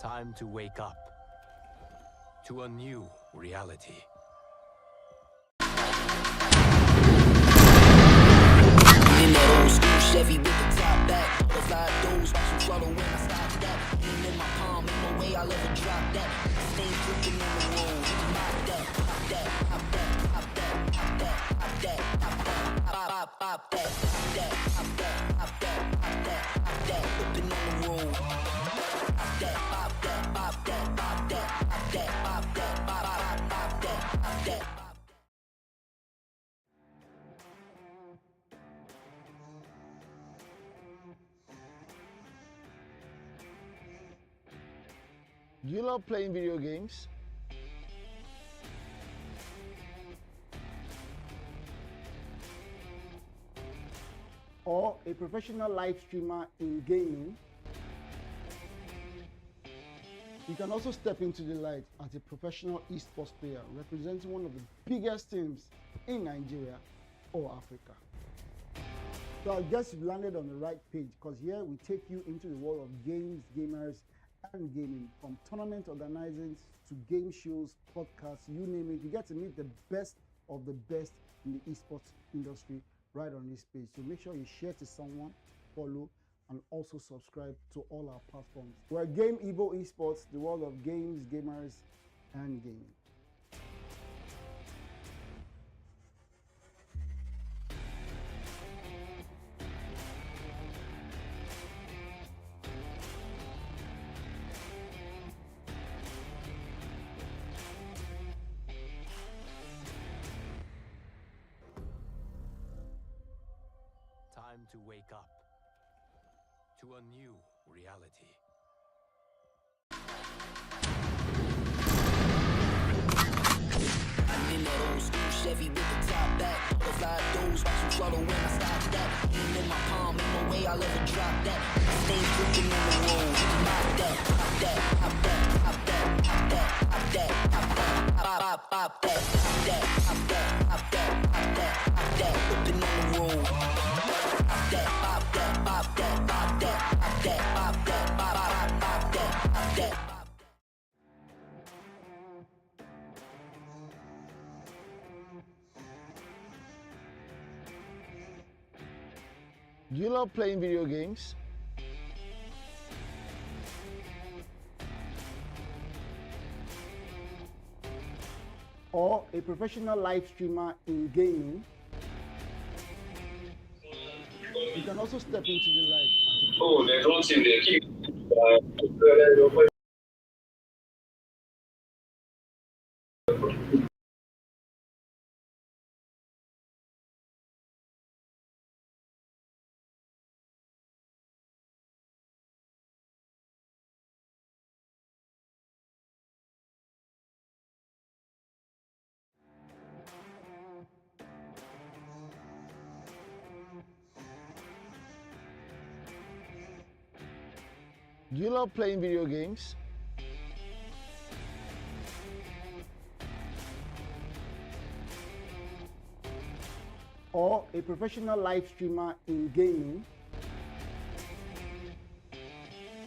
Time to wake up to a new reality. In that old school Chevy with the top back, those live doors, watch them swallow when I stop that. Aim in my palm, ain't no way I'll ever drop that. Stay cooking on the road, pop that, pop that, pop that, pop that, pop that, pop that, pop that, pop that, pop that, pop that, pop that, pop that, pop that, whipping on the road. Pop that, pop that, pop that, pop that, pop that, pop that, pop that, pop that. Do you love playing video games? Or a professional live streamer in gaming? You can also step into the light as a professional esports player representing one of the biggest teams in Nigeria or Africa. So I guess you've landed on the right page, because here we take you into the world of games, gamers, and gaming. From tournament organizing to game shows, podcasts, you name it. You get to meet the best of the best in the esports industry right on this page. So make sure you share to someone, follow, and also subscribe to all our platforms. We're Game Evo Esports, the world of games, gamers, and gaming. Time to wake up to a new reality. I'm in that old school Chevy with the top back, those live doors, watch them swallow when I stop that. Aim in my palm, ain't no way I'll ever drop that. Stay cooking on the road, pop that, pop that, pop that, pop that, pop that, pop that, pop that, pop that, pop that, pop that, pop that, pop that, pop that, whipping on the road. Pop that, pop that, pop that, pop that, pop that, pop that, pop that, pop that. Do you love playing video games? Or a professional live streamer in gaming? You can also step into the light. Oh, there's one thing there. Keep. Do you love playing video games? Or a professional live streamer in gaming?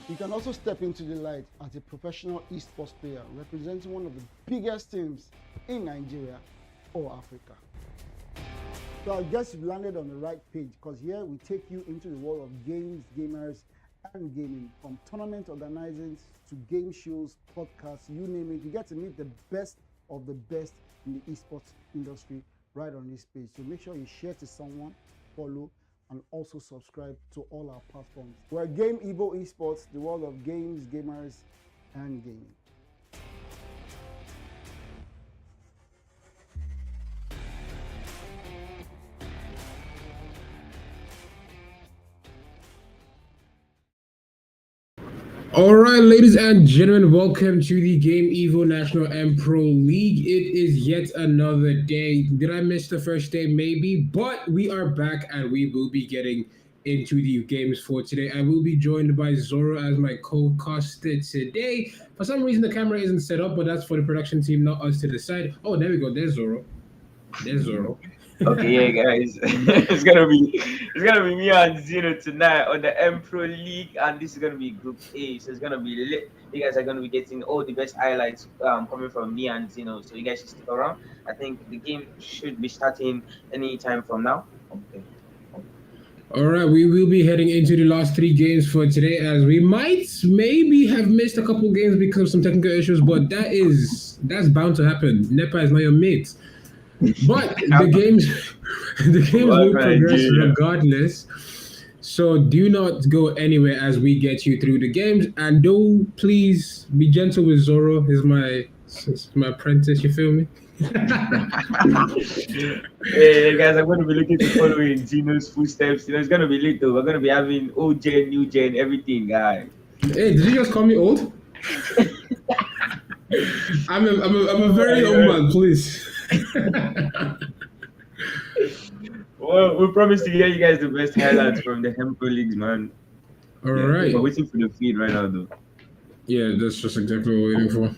You can also step into the light as a professional esports player representing one of the biggest teams in Nigeria or Africa. So I guess you've landed on the right page, because here we take you into the world of games, gamers, and gaming. From tournament organizing to game shows, podcasts, you name it. You get to meet the best of the best in the esports industry right on this page. So make sure you share to someone, follow, and also subscribe to all our platforms. We're Game Evo Esports, the world of games, gamers, and gaming. All right, ladies and gentlemen, welcome to the Game Evo National and Pro League. It is yet another day. Did I miss the first day? Maybe, but we are back and we will be getting into the games for today. I will be joined by Zoro as my co-caster today. For some reason, the camera isn't set up, but that's for the production team, not us to decide. Oh, there we go. There's Zoro. Okay, yeah, guys, it's gonna be me and Zeno tonight on the M Pro League, and this is gonna be Group A, so it's gonna be lit. You guys are gonna be getting all the best highlights coming from me and Zeno, so you guys should stick around. I think the game should be starting any time from now. Okay. All right, we will be heading into the last three games for today, as we might maybe have missed a couple games because of some technical issues, but that's bound to happen. Nepa is not your mate. But the games will progress regardless. So do not go anywhere as we get you through the games, and do please be gentle with Zoro. He's my apprentice. You feel me? Hey guys, I'm going to be looking to follow in Gino's footsteps. It's going to be lit though. We're going to be having old gen, new gen, everything, guys. Hey, did you just call me old? I'm a very old man, please. Well, we promise to get you guys the best highlights from the Hempo Leagues, man. All right. We're waiting for the feed right now, though. Yeah, that's just exactly what we're waiting for.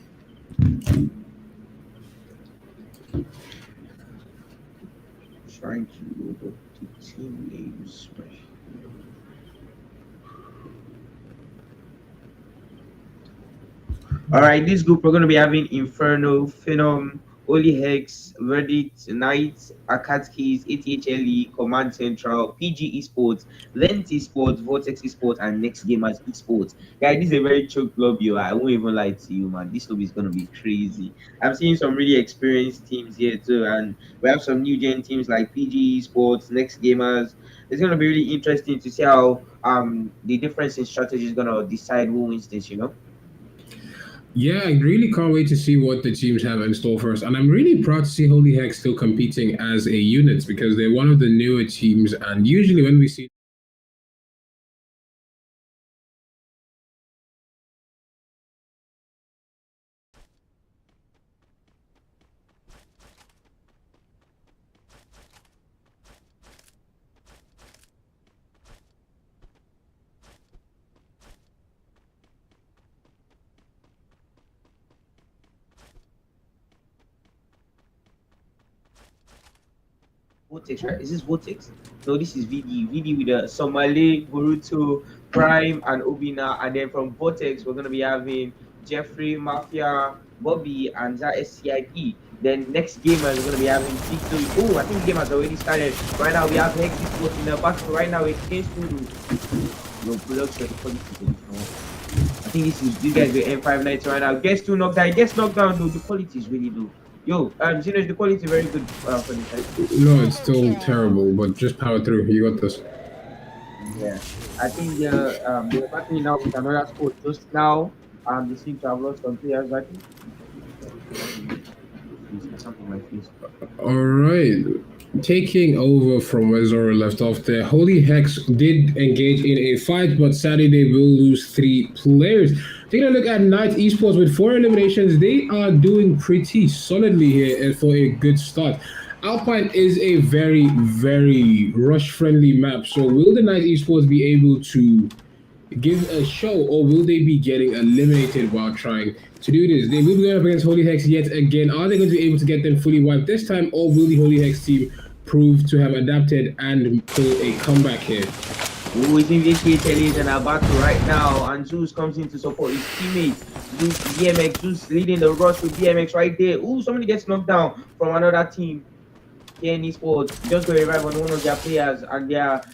Trying to go to team names. All right, this group we're going to be having Inferno, Phenom, Holy Hex, Verdict, Knight, Akatskis, ATHLE, Command Central, PG Esports, Lent Esports, Vortex Esports, and Next Gamers Esports. Guys, this is a very choked lobby. I won't even lie to you, man. This lobby is going to be crazy. I'm seeing some really experienced teams here too, and we have some new gen teams like PG Esports, Next Gamers. It's going to be really interesting to see how the difference in strategy is going to decide who wins this, Yeah, I really can't wait to see what the teams have in store for us. And I'm really proud to see Holy Hex still competing as a unit because they're one of the newer teams. And usually when we see Vortex, right? Is this Vortex? No, this is VD. VD with the Somali, Boruto, Prime, and Obina. And then from Vortex, we're going to be having Jeffrey, Mafia, Bobby, and SCIP. Then next game, we're going to be having Victory. Oh, I think the game has already started. Right now, we have Hex Esports in the battle. Right now, it's against Voodoo. No, production. I think these guys will end 5 nights right now. Guess 2 knockdown. Guess knockdown, though. The quality is really low. Yo, Zeno, is the quality very good for this, right? No, it's still terrible, but just power through. You got this. Yeah, I think they're battling now with another squad just now. They seem to have lost some players, I think. Something like this. All right. Taking over from where Zoro left off there, Holy Hex did engage in a fight, but sadly they will lose 3 players. Taking a look at Knight Esports with 4 eliminations, they are doing pretty solidly here for a good start. Alpine is a very, very rush-friendly map, so will the Knight Esports be able to give a show, or will they be getting eliminated while trying to do this? They will be going up against Holy Hex yet again. Are they going to be able to get them fully wiped this time, or will the Holy Hex team prove to have adapted and pull a comeback here? Ooh, we think this is in a battle right now, and Zeus comes in to support his teammates. Zeus, BMX, Zeus leading the rush with BMX right there. Ooh, somebody gets knocked down from another team. in Esports just got a revive on one of their players, and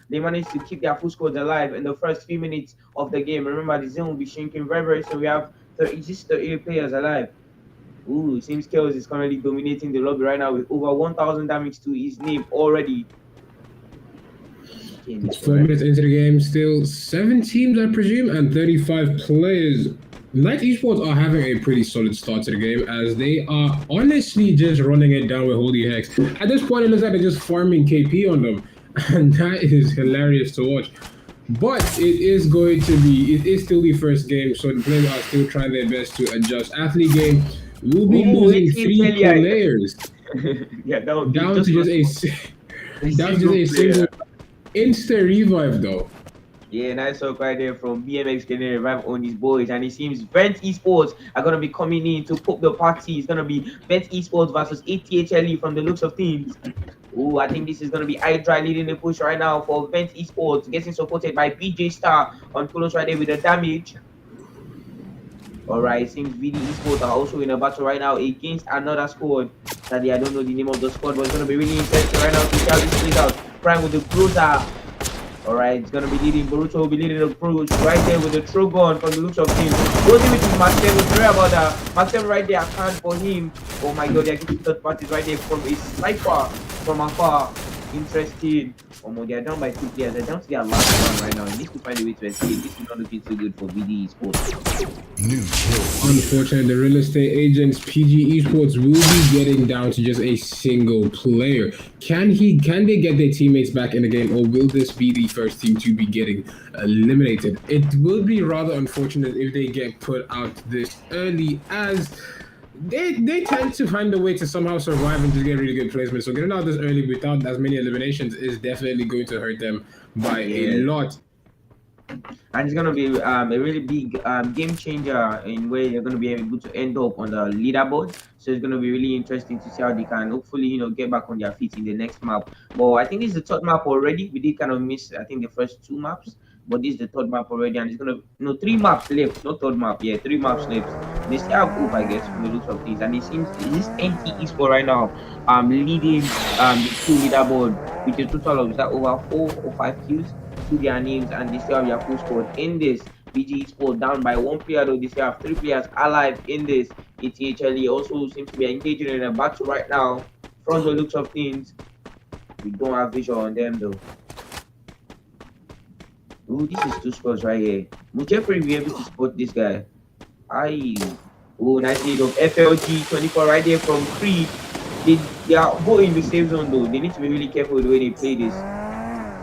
they managed to keep their full squad alive in the first few minutes of the game. Remember, the zone will be shrinking very, very soon. We have 38 players alive. Ooh, it seems Chaos is currently dominating the lobby right now with over 1,000 damage to his name already. It's 4 minutes into the game, still 7 teams, I presume, and 35 players. Knight Esports are having a pretty solid start to the game, as they are honestly just running it down with Holy Hex. At this point, it looks like they're just farming KP on them, and that is hilarious to watch. But it is still the first game, so the players are still trying their best to adjust. Athlete game will be losing 3 players down to just a single insta revive though. Yeah, nice talk right there from BMX getting a revive on his boys, and it seems Vent Esports are gonna be coming in to poke the party. It's gonna be Vent Esports versus ATHLE from the looks of things. Oh, I think this is going to be Hydra leading the push right now for Vent Esports, getting supported by BJ Star on Kulos right there with the damage. All right, it seems VD Esports are also in a battle right now against another squad. Sadly, I don't know the name of the squad, but it's going to be really interesting right now to see how this plays out. Prime with the cruiser. All right, it's going to be leading. Boruto will be leading the approach right there with the Trogon from the looks of things. Closing with his Max 7. Sorry about that. Max 7 right there, I can't for him. Oh my god, they're getting third parties right there from a sniper from afar. Interesting. They are down by 2 players. They're down to their last one right now. They need to find a way to escape. This is not looking too good for VD Esports. Unfortunately, the real estate agents PG Esports will be getting down to just a single player. Can they get their teammates back in the game, or will this be the first team to be getting eliminated? It will be rather unfortunate if they get put out this early, as they tend to find a way to somehow survive and just get really good placement. So getting out this early without as many eliminations is definitely going to hurt them by a lot. And it's going to be a really big game changer in where they're going to be able to end up on the leaderboard. So it's going to be really interesting to see how they can hopefully, get back on their feet in the next map. But I think this is the third map already. We did kind of miss, I think, the first 2 maps. But this is the third map already, and it's going to, 3 maps left. Not third map, 3 maps left. They still have hope, I guess, from the looks of things. And it seems this NT Esports right now leading the Q leaderboard with a total of over 4 or 5 kills to their names, and they still have their full squad in this. BG Esports down by 1 player, though they still have 3 players alive in this. ETHLE also seems to be engaging in a battle right now. From the looks of things, we don't have visual on them though. Oh, this is 2 squads right here. Will Jeffrey be able to spot this guy? Oh, nice lead of FLG 24 right there from Creed. They are both in the safe zone though. They need to be really careful with the way they play this.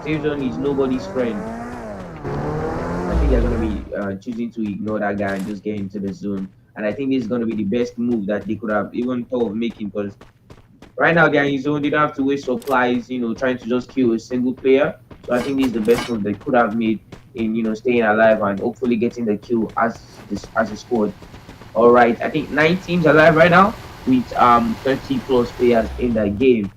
Safe zone is nobody's friend. I think they're going to be choosing to ignore that guy and just get into the zone. And I think this is going to be the best move that they could have even thought of making, because right now they're in zone. They don't have to waste supplies, trying to just kill a single player. So I think this is the best move they could have made in, staying alive and hopefully getting the kill as a squad. All right, I think 9 teams alive right now with 30 plus players in the game.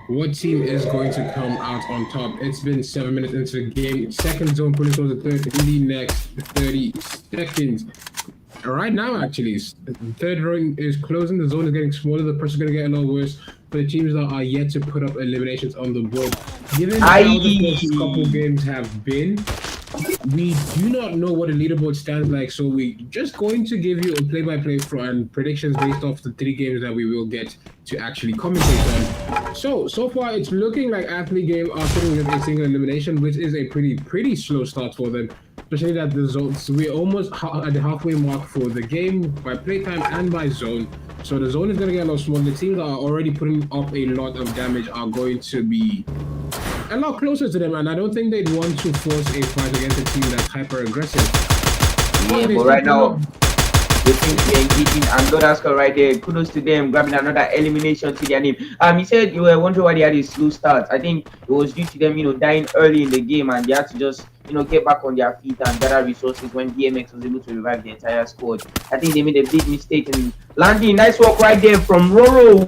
What team is going to come out on top? It's been 7 minutes into the game. Second zone pulling towards the third in the next 30 seconds. Right now, actually, the third ring is closing. The zone is getting smaller. The pressure's going to get a lot worse for the teams that are yet to put up eliminations on the board. Given how the first couple games have been, we do not know what a leaderboard stands like, so we're just going to give you a play-by-play and predictions based off the 3 games that we will get to actually commentate on. So far, it's looking like Athlete Game are sitting with a single elimination, which is a pretty slow start for them. Especially that the zones, we're almost at the halfway mark for the game by playtime and by zone. So the zone is going to get a lot smaller. The teams that are already putting up a lot of damage are going to be a lot closer to them, and I don't think they'd want to force a fight against a team that's hyper aggressive. Yeah, but right now they seem to be engaging, and Godaska right there, kudos to them, grabbing another elimination to their name. He said you were wondering why they had a slow start. I think it was due to them, dying early in the game, and they had to just get back on their feet and gather resources when DMX was able to revive the entire squad. I think they made a big mistake in landing. Nice work right there from Roro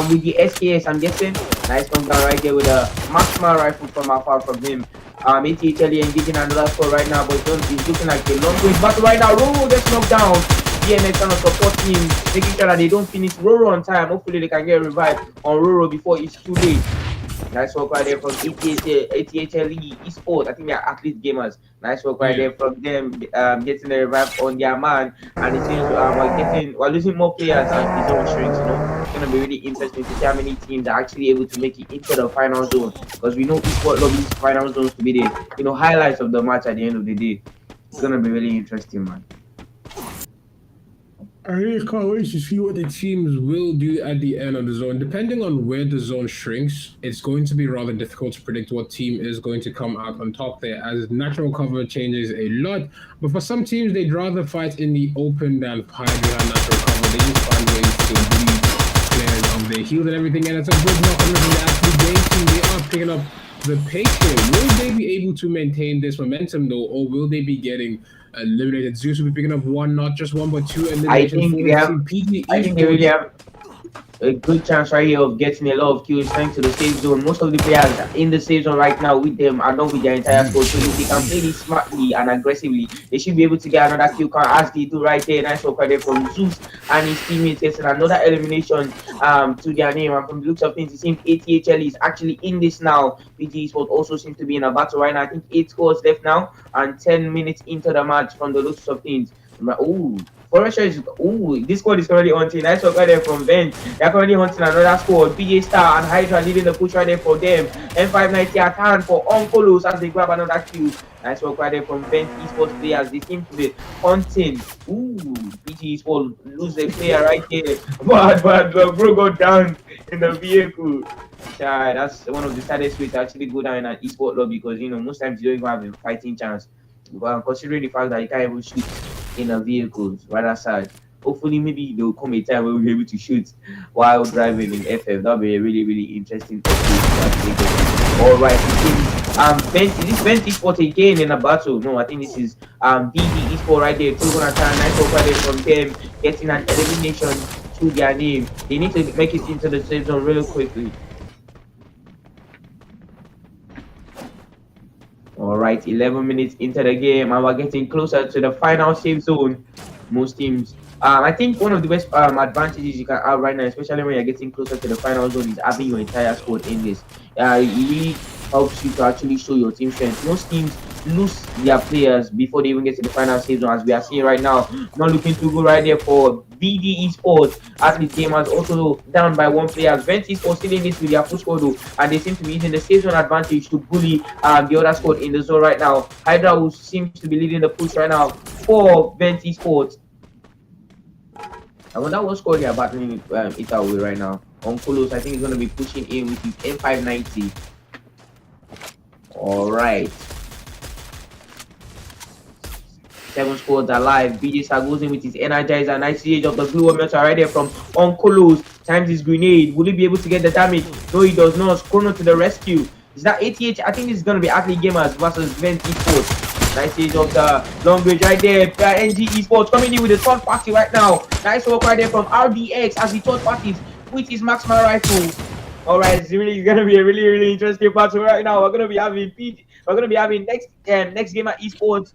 with the SKS, I'm guessing. Nice knockdown right there with a Maxima rifle from afar from him. ATHLE engaging another squad right now, but it's looking like a long range battle right now. Roro gets knocked down. DMX trying to support him, making sure that they don't finish Roro on time. Hopefully they can get revived on Roro before it's too late. Nice work right there from ATHLE Esports. I think they're athlete gamers. Nice work right there from them, getting the revive on their man. And it seems we're losing more players and his own shrinks. It's going to be really interesting to see how many teams are actually able to make it into the final zone. Because we know Esports love these final zones to be the highlights of the match at the end of the day. It's going to be really interesting, man. I really can't wait to see what the teams will do at the end of the zone. Depending on where the zone shrinks, it's going to be rather difficult to predict what team is going to come out on top there, as natural cover changes a lot. But for some teams, they'd rather fight in the open than hide behind natural cover. They just find ways to bleed players of their heals and everything. And it's a good knock on the actually game team. They are picking up the pace here. Will they be able to maintain this momentum though, or will they be getting eliminated. Zeus will be picking up one, not just one, but two I eliminations think for they his have. team. PG I think they really Esports. have a good chance right here of getting a lot of kills thanks to the safe zone. Most of the players in the safe zone right now with them are not with their entire squad. So if they can play this smartly and aggressively, they should be able to get another kill count as they do right there. Nice work right there from Zeus and his teammates getting another elimination to their name. And from the looks of things, it seems ATHL is actually in this now. PG Sport also seems to be in a battle right now. I think 8 scores left now and 10 minutes into the match from the looks of things. Ooh. Forrester is this squad is currently hunting. Nice work right there from Ben. They're currently hunting another squad. BJ Star and Hydra leading the push right there for them. M590 at hand for Oncolos as they grab another kill. Nice work right there from Ben Esports players. They seem to be hunting. BG Esports lose a player right here. But bro got down in the vehicle. Yeah, that's one of the saddest ways to actually go down in an esport lobby because most times you don't even have a fighting chance. But considering the fact that you can't even shoot in a vehicle, it's rather sad. Hopefully, maybe there will come a time where we'll be able to shoot while driving in FF. That'll be a really, really interesting update. All right, this Vent Esports again in a battle. No, I think this is BD Esports right there. 2 nice right there from them, getting an elimination to their name. They need to make it into the safe zone really quickly. All right, 11 minutes into the game, and we're getting closer to the final safe zone. Most teams, I think one of the best advantages you can have right now, especially when you're getting closer to the final zone, is having your entire squad in this. It really helps you to actually show your team strength. Most teams lose their players before they even get to the final safe zone, as we are seeing right now. Not looking too good right there for BD Esports. Athlete Gamers also down by 1 player. Vent Esports still in this with their full squad though, and they seem to be using the safe zone advantage to bully the other squad in the zone right now. Hydra, who seems to be leading the push right now for Vent Esports. I wonder what squad they are battling it away right now. Oncolos, I think, is going to be pushing in with his M590. All right. 7 squads alive. BJ Star goes in with his Energizer. Nice siege of the blue metal right there from Oncolos. Times his grenade. Will he be able to get the damage? No, he does not. Chrono to the rescue. Is that 88? I think this is going to be Athlete Gamers versus Vent Esports. Nice siege of the long range right there. NG Esports coming in with the third party right now. Nice work right there from RDX as the third party with his Maxima rifle. All right, it's gonna be a really, really interesting battle right now. We're gonna be having next Gamer Esports,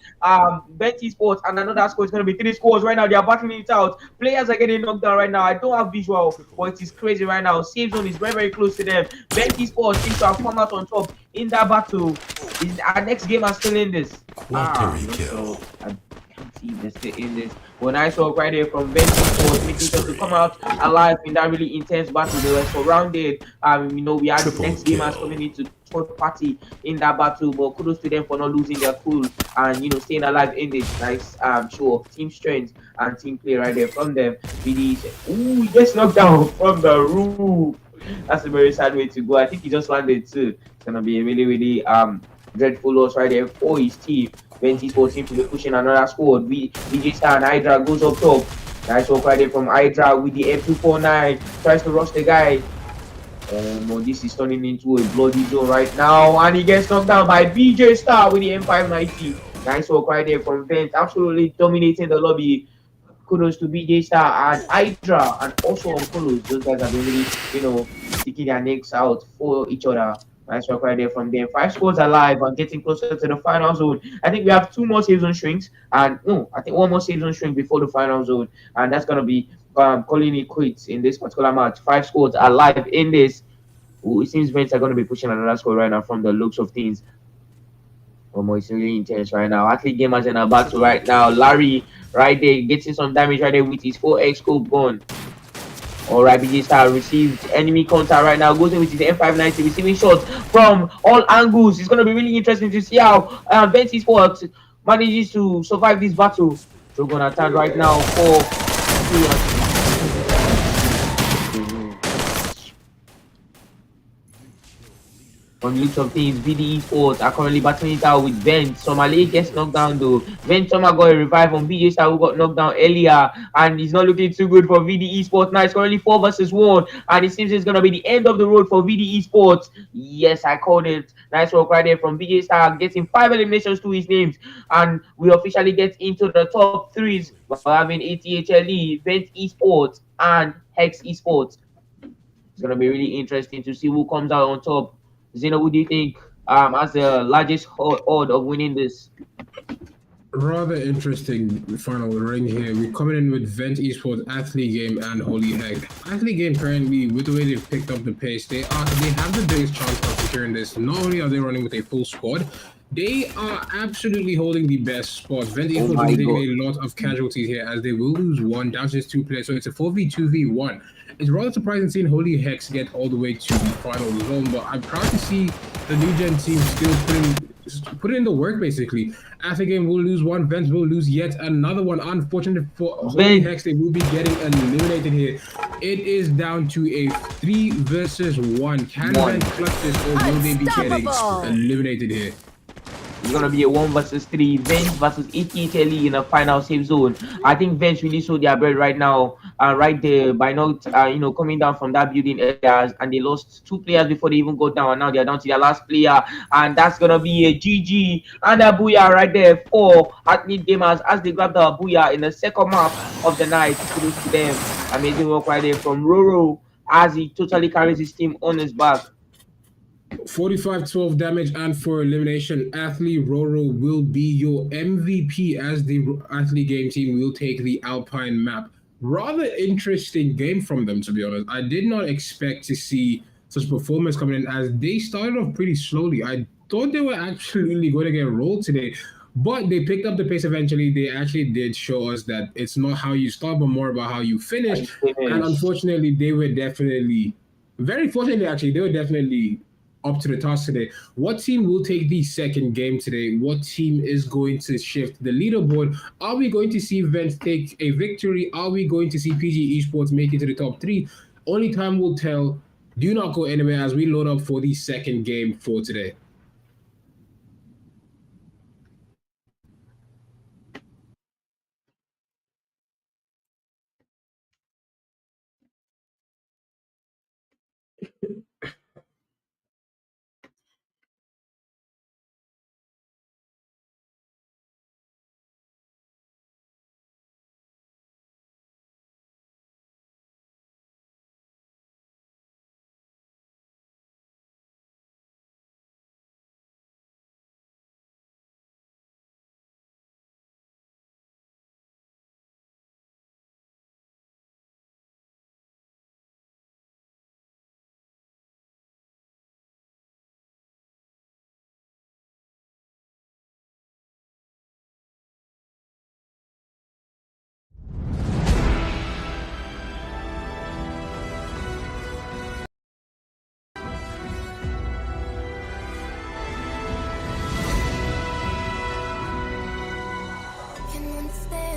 Bet Esports, and another squad. It's gonna be 3 squads right now. They are battling it out. Players are getting knocked down right now. I don't have visual, but it is crazy right now. Safe zone is very, very close to them. Bet Esports seems to have come out on top in that battle. Is our next game are still in this? Quaternary kill. I can't see they're still in this. When I saw right here from Vent Esports making sure to come out alive in that really intense battle, they were surrounded. We had Triple next gamers coming into third party in that battle, but kudos to them for not losing their cool and staying alive in this nice show of team strength and team play right there from them. Really, he gets knocked down from the roof. That's a very sad way to go. I think he just landed too. It's gonna be a really, really dreadful loss right there for his team. Vent Esports seems to be pushing another squad. BJ Star and Hydra goes up top. Nice work right there from Hydra with the M249. Tries to rush the guy. This is turning into a bloody zone right now. And he gets knocked down by BJ Star with the M590. Nice work right there from Vent. Absolutely dominating the lobby. Kudos to BJ Star and Hydra and also Oncolos. Those guys have been really, sticking their necks out for each other. Nice work right there from them. 5 squads alive and getting closer to the final zone. I think we have 2 more safe zone shrinks and I think 1 more safe zone shrink before the final zone, and that's gonna be calling it quits in this particular match. 5 squads alive in this. It seems Vents are gonna be pushing another squad right now from the looks of things. It's really intense right now. Athlete Gamers in a battle right now. Larry right there getting some damage right there with his 4x scope gun. Alright, BJ Star received enemy contact right now. Goes in with his M590, receiving shots from all angles. It's going to be really interesting to see how Vent Esports manages to survive this battle. So going to attack right now for From the looks of things, VD Esports are currently battling it out with Vent. Somali gets knocked down though. Vent Soma got a revive on BJ Star, who got knocked down earlier, and he's not looking too good for VD Esports. Now it's currently 4 versus 1, and it seems it's gonna be the end of the road for VD Esports. Yes, I called it. Nice work right there from BJ Star, getting 5 eliminations to his names, and we officially get into the top 3s. We're having ATHLE, Vent Esports, and Hex Esports. It's gonna be really interesting to see who comes out on top. Zeno, who do you think has the largest odd of winning this? Rather interesting final ring here. We're coming in with Vent Esports, Athlete Game, and Holy Heck. Athlete Game currently, with the way they've picked up the pace, they have the biggest chance of securing this. Not only are they running with a full squad, they are absolutely holding the best spot. Vent Esports is taking a lot of casualties here, as they will lose 1 down to just 2 players, so it's a 4v2v1. It's rather surprising seeing Holy Hex get all the way to the final zone, but I'm proud to see the new gen team still putting in the work, basically. After game will lose 1, Vents will lose yet another one. Unfortunate for Holy Hex, they will be getting eliminated here. It is down to a 3 versus 1. Can Vents clutch this, or will they be getting eliminated here? It's gonna be a 1 versus 3. Venge versus ETHLE in the final safe zone. I think Venge really showed their bread right now, right there, by not coming down from that building areas, and they lost 2 players before they even got down, and now they're down to their last player, and that's gonna be a GG and a booyah right there for Athlete Gamers as they grab the booyah in the second map of the night. Kudos to them. Amazing work right there from Roro as he totally carries his team on his back. 45-12 damage, and for elimination, Athlete Roro will be your MVP, as the Athlete Game team will take the Alpine map. Rather interesting game from them, to be honest. I did not expect to see such performance coming in, as they started off pretty slowly. I thought they were actually going to get rolled today, but they picked up the pace eventually. They actually did show us that it's not how you start, but more about how you finish. And unfortunately, they were definitely, very fortunately actually, they were definitely up to the task today. What team will take the second game today? What team is going to shift the leaderboard? Are we going to see Vents take a victory? Are we going to see PG Esports make it to the top 3? Only time will tell. Do not go anywhere as we load up for the second game for today.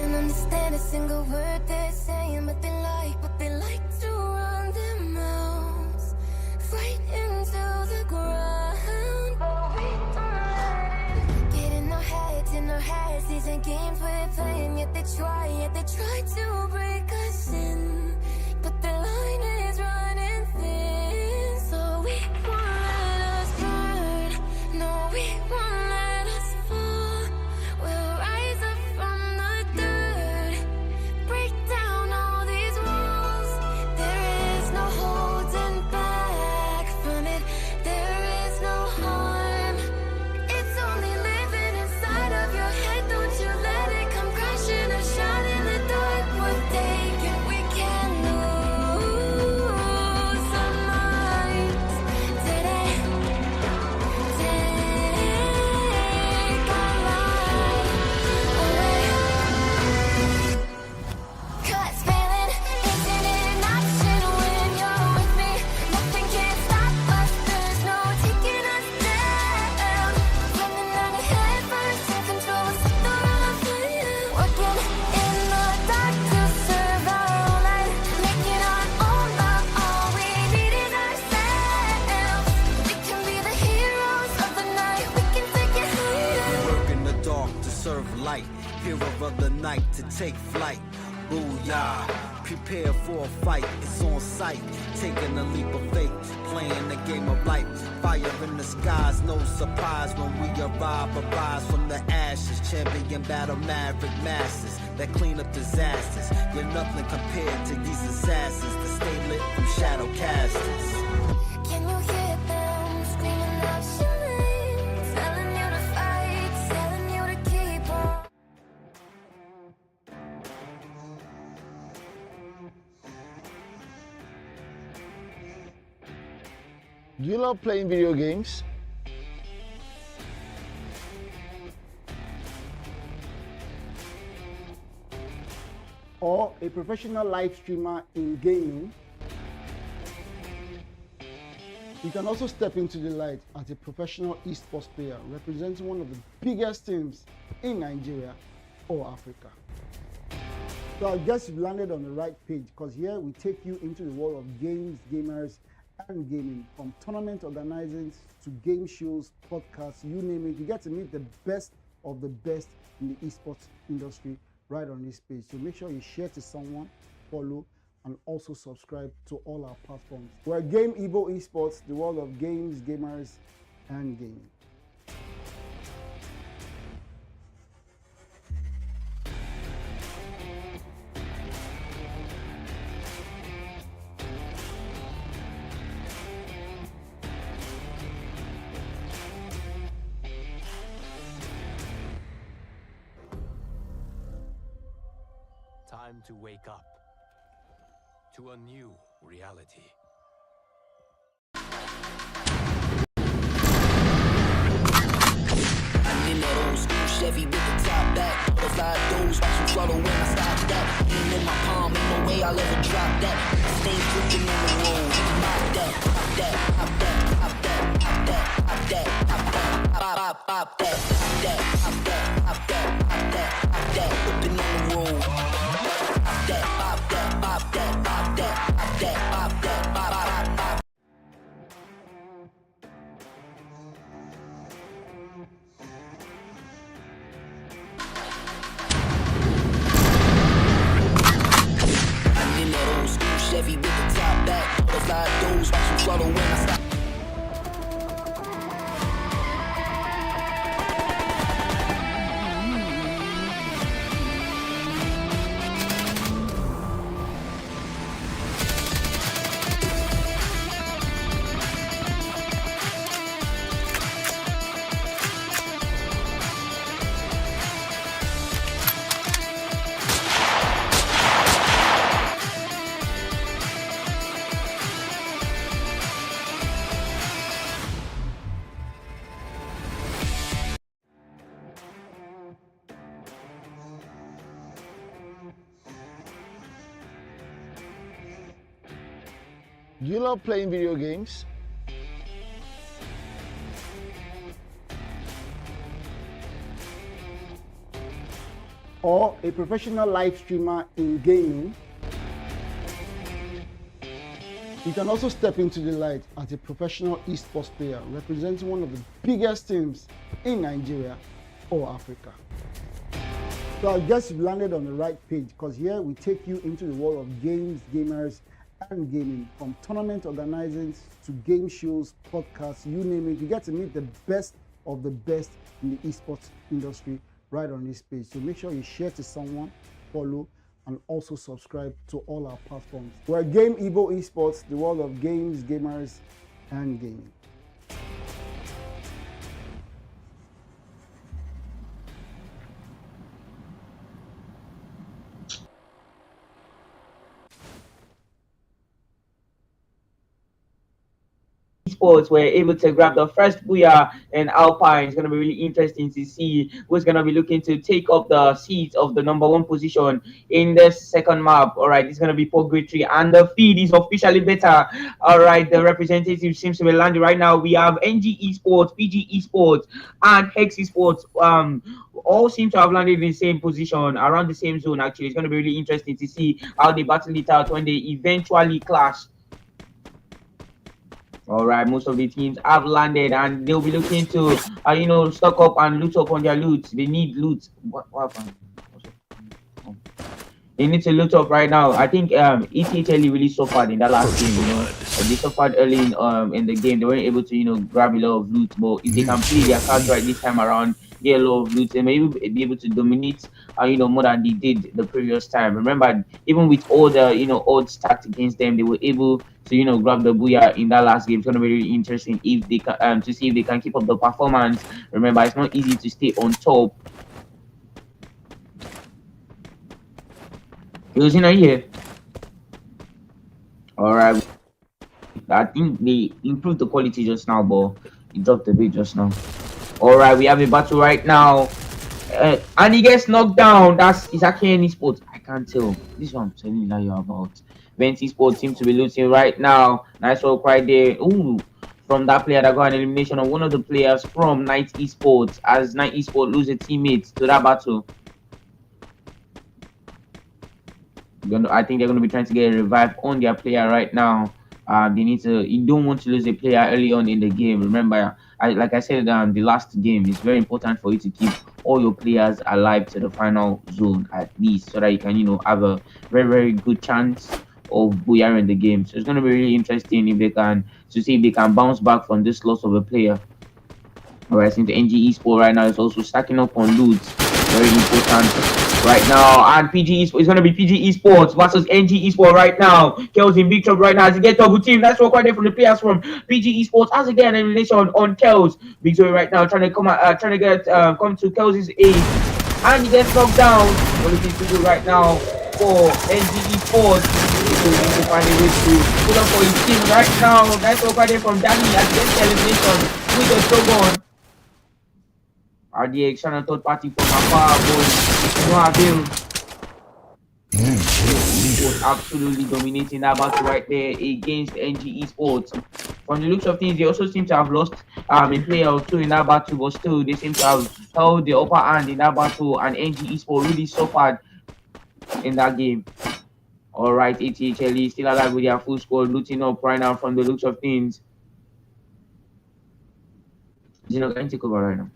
Understand a single word they're saying, but they like to run their mouths right into the ground. But we don't let it get in our heads. These ain't games we're playing, yet they try to break us in, but the line is running thin. So we won't let us burn. No, we won't let us fall. We'll rise up from the dirt, break down take flight. Booyah, prepare for a fight, it's on sight. Taking a leap of faith, playing the game of life. Fire in the skies, no surprise when we arrive. Arise from the ashes, champion battle maverick masses that clean up disasters. You're nothing compared to these assassins that stay lit from shadow casters. Can you hear them screaming out your name? Telling you to fight, telling you to keep on. Do you love playing video games? Or a professional live streamer in gaming? You can also step into the light as a professional esports player representing one of the biggest teams in Nigeria or Africa. So I guess you've landed on the right page, because here we take you into the world of games, gamers, and gaming. From tournament organizing to game shows, podcasts, you name it. You get to meet the best of the best in the esports industry right on this page. So make sure you share to someone, follow, and also subscribe to all our platforms. We're Game Evo Esports, the world of games, gamers, and gaming. Time to wake up to a new reality. I'm in that old school Chevy with the top back. Butterfly doors, watch you swallow when I stop that. Hand in my palm, ain't no way I'll ever drop that. Stay dripping on the road, pop that, pop that, pop that, pop that, pop that, pop that, pop that, pop, pop that, pop that, pop that, pop that, pop that, pop that, whipping on the road. Pop that, pop that, pop that, pop that, pop that, pop that, pop, pop, pop. I'm in that old school Chevy with the top back. Butterfly doors, watch you swallow when I stop. Do you love playing video games? Or a professional live streamer in gaming? You can also step into the light as a professional esports player representing one of the biggest teams in Nigeria or Africa. So I guess you've landed on the right page, because here we take you into the world of games, gamers, and gaming. From tournament organizing to game shows, podcasts, you name it. You get to meet the best of the best in the esports industry right on this page. So make sure you share to someone, follow, and also subscribe to all our platforms. We're Game Evo Esports, the world of games, gamers, and gaming. Esports were able to grab the first booyah in Alpine. It's going to be really interesting to see who's going to be looking to take up the seat of the #1 position in the second map. All right, it's going to be purgatory, and the feed is officially better. All right, the representative seems to be landing right now. We have NG Esports, PG Esports, and Hex Esports. All seem to have landed in the same position, around the same zone. Actually, it's going to be really interesting to see how they battle it out when they eventually clash. All right, most of the teams have landed, and they'll be looking to, stock up and loot up on their loot. They need loot. What happened? They need to look up right now. I think ETHL really suffered in that last game. They suffered early in the game. They weren't able to grab a lot of loot. But if they can play their cards right this time around, get a lot of loot, and maybe be able to dominate more than they did the previous time. Remember, even with all the odds stacked against them, they were able to grab the booyah in that last game. It's gonna be really interesting if they can to see if they can keep up the performance. Remember, it's not easy to stay on top. Using here. Alright. I think they improved the quality just now, but it dropped a bit just now. Alright, we have a battle right now. And he gets knocked down. Is actually any sport. I can't tell. This one I'm telling you about. Venti Sports seems to be losing right now. Nice work right there. Ooh. From that player that got an elimination of one of the players from Night Esports, as Night Esports lose a teammate to that battle. I think they're going to be trying to get a revive on their player right now. You don't want to lose a player early on in the game. Remember, like I said, the last game, it's very important for you to keep all your players alive to the final zone at least, so that you can, have a very, very good chance of booyah in the game. So it's going to be really interesting if they can, to see if they can bounce back from this loss of a player. Alright, since the NG Esports right now is also stacking up on loot. Very important right now, and PG Esports is going to be PG Esports versus NG Esports right now. Kels in big trouble right now as he gets double team. That's what quite there from the players from PG Esports as again an elimination on Kels. Victory right now, trying to come to Kels' aid, and he gets knocked down. What is he to do right now for NG Esports? He needs to find a way to pull up for his team right now. That's what quite there from Danny as he gets the elimination with the Shogun. RDX trying to third party from afar, boys. No avail. Was absolutely dominating that battle right there against NG Esports. From the looks of things, they also seem to have lost a player or two in that battle, but still they seem to have held the upper hand in that battle, and NG Esports really suffered in that game. Alright, ATHLE still alive with their full squad, looting up right now from the looks of things. Zeno, can you take over right now?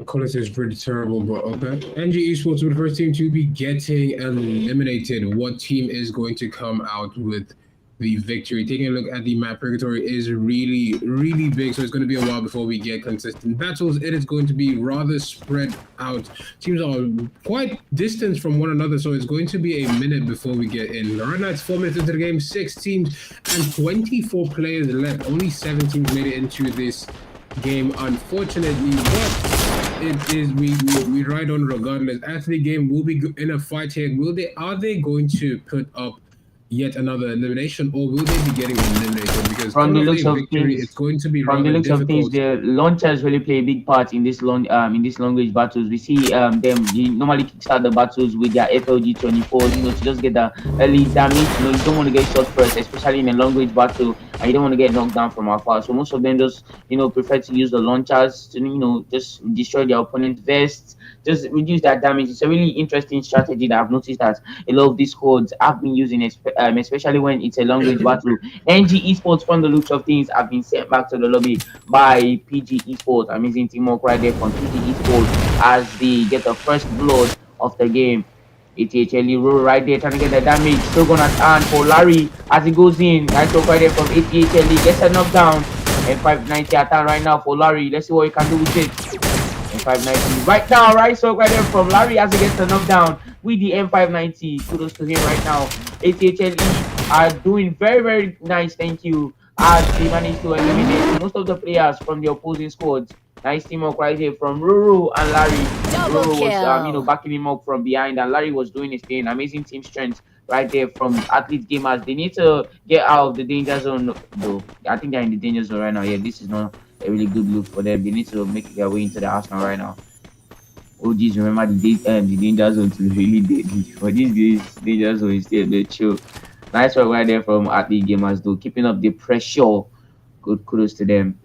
Quality is pretty terrible, but okay. NG Esports will be the first team to be getting eliminated. What team is going to come out with the victory? Taking a look at the map, Purgatory is really, really big, so it's going to be a while before we get consistent battles. It is going to be rather spread out. Teams are quite distant from one another, so it's going to be a minute before we get in. Right now, it's 4 minutes into the game, 6 teams and 24 players left. Only 7 teams made it into this game, unfortunately, but it is we ride on regardless. After the game, we'll be in a fight here. Are they going to put up yet another elimination, or will they be getting eliminated? Because from the looks of victory, things, it's going to be from the looks difficult. of things, the launchers really play a big part in this long range battles. We see them normally kickstart the battles with their FLG 24s, to just get the early damage. You don't want to get shot first, especially in a long range battle, and you don't want to get knocked down from afar. So most of them just prefer to use the launchers to just destroy their opponent's vests, just reduce that damage. It's a really interesting strategy that I've noticed that a lot of these squads have been using, especially when it's a long range battle. NG Esports, from the looks of things, have been sent back to the lobby by PG Esports. Amazing teamwork right there from PG Esports as they get the first blood of the game. ATHLE roll right there, trying to get the damage. Still gonna hand for Larry as he goes in. Nice work right there from ATHLE. Gets a knockdown. M590 attack right now for Larry. Let's see what he can do with it. M590 right now, right? So right there from Larry as he gets the knockdown with the M590. Kudos to him right now. ATHLE are doing very, very nice. Thank you. As they managed to eliminate most of the players from the opposing squads. Nice teamwork right here from Ruru and Larry. Double Ruru was, kill. backing him up from behind, and Larry was doing his thing. Amazing team strength right there from Athlete Gamers. They need to get out of the danger zone, though. I think they're in the danger zone right now. Yeah, this is not a really good look for them. They need to make their way into the Arsenal right now. Oh, geez, remember the danger zone to really deadly. For these days, danger zone is still a bit chill. Nice work right there from Athlete Gamers, though, keeping up the pressure. Good kudos to them.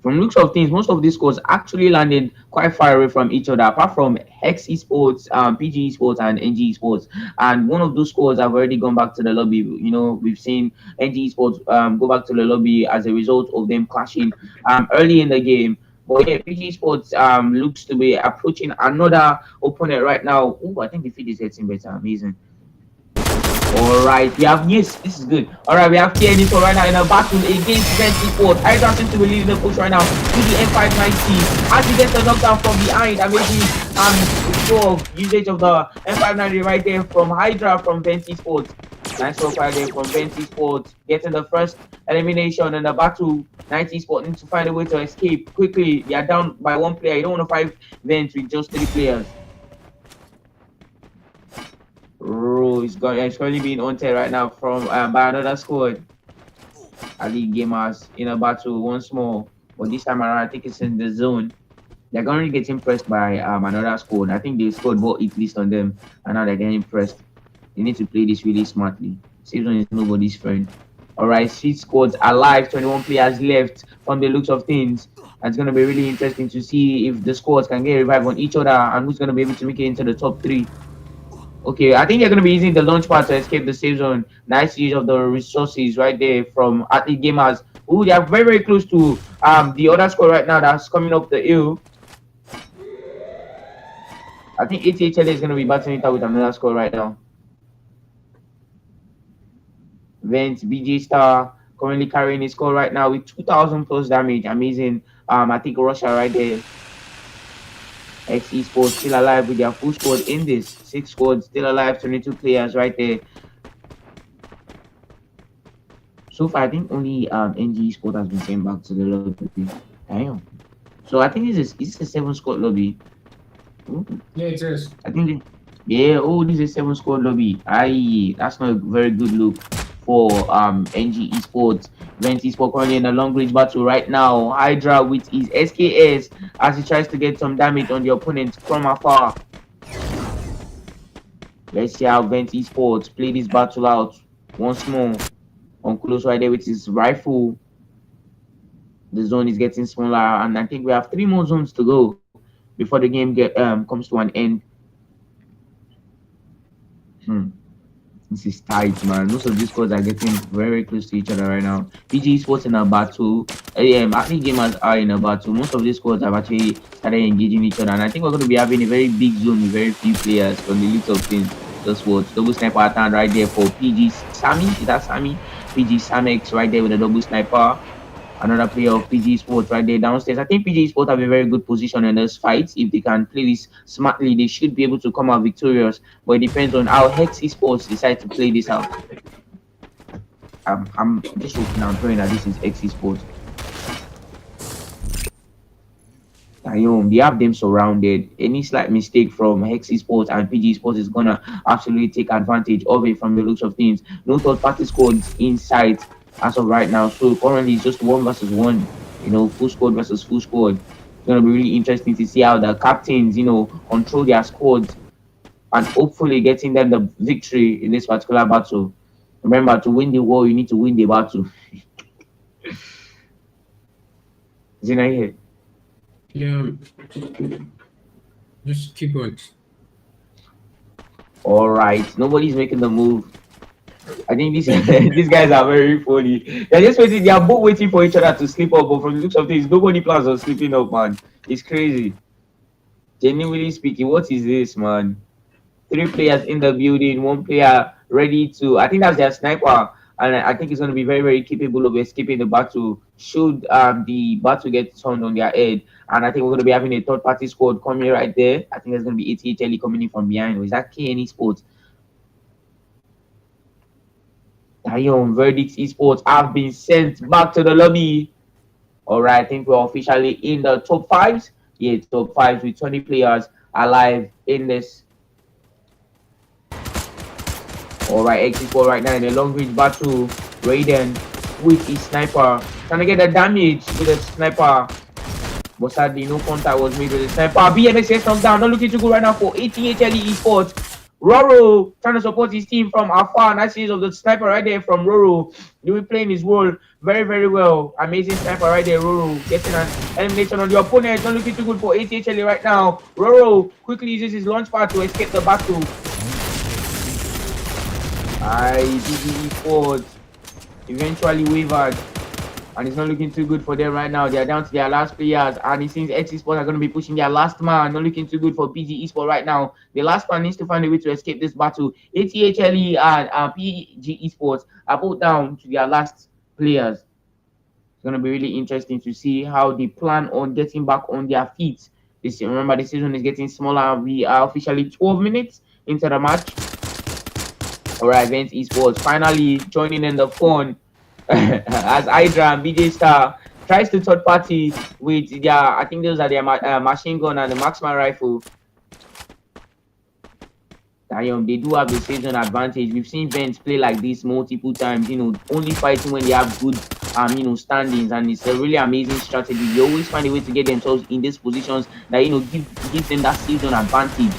From looks of things, most of these scores actually landed quite far away from each other, apart from Hex Esports, PG Esports, and NG Esports. And one of those scores have already gone back to the lobby. We've seen NG Esports go back to the lobby as a result of them clashing early in the game. But yeah, PG Sports looks to be approaching another opponent right now. Oh, I think the feed is getting better. Amazing. All right, we have, yes, this is good. All right, we have KNE for right now in a battle against Venti Sport. Hydra seems to be leading the push right now to the M590 as he gets a knockdown from behind. Amazing score usage of the M590 right there from Hydra from Venti Sport. Nice work right there from Venti Sport, getting the first elimination in the battle. 90 Sport needs to find a way to escape quickly. They are down by one player. You don't want to fight Vent with just 3 players. Oh, it's currently being hunted right now from by another squad. Ali Gamers in a battle once more, but this time around I think it's in the zone. They're going to get impressed by another squad. I think they scored more at least on them, and now they're getting impressed. They need to play this really smartly. Safe zone is nobody's friend. All right, 6 squads alive, 21 players left from the looks of things. And it's going to be really interesting to see if the squads can get revived on each other and who's going to be able to make it into the top 3. Okay, I think they're going to be using the launch pad to escape the safe zone. Nice use of the resources right there from Athlete Gamers. Ooh, they are very, very close to the other squad right now that's coming up the hill. I think ATHL is going to be battling it out with another squad right now. Vent, BJ Star currently carrying his score right now with 2,000 plus damage. Amazing. I think Russia right there. Esports still alive with their full squad in this. 6 squads still alive, 22 players right there. So far, I think only NG Sport has been sent back to the lobby. Damn. So I think is this a 7 squad lobby? Ooh. Yeah, it is. I think yeah, oh, this is a 7 squad lobby. Aye, that's not a very good look for NG Esports. Vent Esports currently in a long range battle right now. Hydra with his SKS as he tries to get some damage on the opponent from afar. Let's see how Vent Esports play this battle out once more. On close right there with his rifle. The zone is getting smaller, and I think we have 3 more zones to go before the game comes to an end. This is tight, man. Most of these squads are getting very close to each other right now. PG Sports in a battle. Athlete Gamers are in a battle. Most of these squads have actually started engaging each other, and I think we're going to be having a very big zone with very few players from the looks of things. The squads. Double sniper attack right there for PG Sammy. Is that Sammy? PG Samex right there with a double sniper. Another player of PG Sports right there downstairs. I think PG Sports have a very good position in this fight. If they can play this smartly, they should be able to come out victorious. But it depends on how Hex Esports decide to play this out. I'm just hoping and praying that this is Hex Esports. They have them surrounded. Any slight mistake from Hex Esports and PG Sports is gonna absolutely take advantage of it from the looks of things. No third party squads in sight as of right now, so currently it's just 1 versus 1, full squad versus full squad. It's going to be really interesting to see how the captains, control their squads and hopefully getting them the victory in this particular battle. Remember, to win the war, you need to win the battle. Is it not here? Yeah. Just keep going. All right, nobody's making the move. I think these guys are very funny. They're just waiting. They are both waiting for each other to sleep up. But from the looks of things, nobody plans on sleeping up, man. It's crazy. Genuinely speaking, what is this, man? 3 players in the building, 1 player ready to. I think that's their sniper, and I think it's going to be very, very capable of escaping the battle should the battle get turned on their head. And I think we're going to be having a third-party squad coming right there. I think there's going to be ATHL coming in from behind. Or is that KNE Sports? Verdict Esports have been sent back to the lobby. All right, I think we're officially in the top 5s. Yeah, top 5s with 20 players alive in this. All right, Esports right now in the long range battle. Raiden with his sniper trying to get the damage with the sniper, but sadly no contact was made with the sniper. BMX gets knocked down. Not looking too good right now for ATHL Esports. Roro trying to support his team from afar. Nice use of the sniper right there from Roro. Doing playing his role very, very well. Amazing sniper right there, Roro. Getting an elimination on the opponent. Not looking too good for ATHL right now. Roro quickly uses his launch pad to escape the battle. DDE Esports eventually wavered and it's not looking too good for them right now. They are down to their last players, and it seems X Esports are going to be pushing their last man. Not looking too good for PG Esports right now. The last man needs to find a way to escape this battle. ATHLE and PG Esports are both down to their last players. It's going to be really interesting to see how they plan on getting back on their feet. Remember, the season is getting smaller. We are officially 12 minutes into the match. All right, Vent Esports finally joining in the fun as Hydra and BJ Star tries to third party with their, I think those are their machine gun and the marksman rifle. They do have the season advantage. We've seen Vents play like this multiple times, only fighting when they have good standings, and it's a really amazing strategy. They always find a way to get themselves in these positions that give them that season advantage.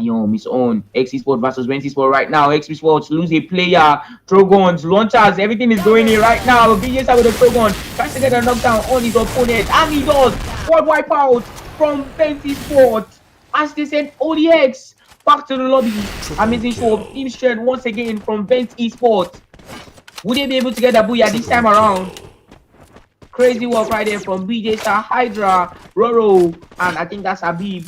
It's on X Esports versus Vent Esports right now. X Esports lose a player, throw guns, launchers, everything is going in right now. BJ Star with a throw gun tries to get a knockdown on his opponent, and he does. Squad wipe out from Vent Esports as they send ODX back to the lobby. Amazing show of team strength once again from Vent Esports. Would they be able to get a booyah this time around? Crazy work right there from BJ Star, Hydra, Roro, and I think that's Habib.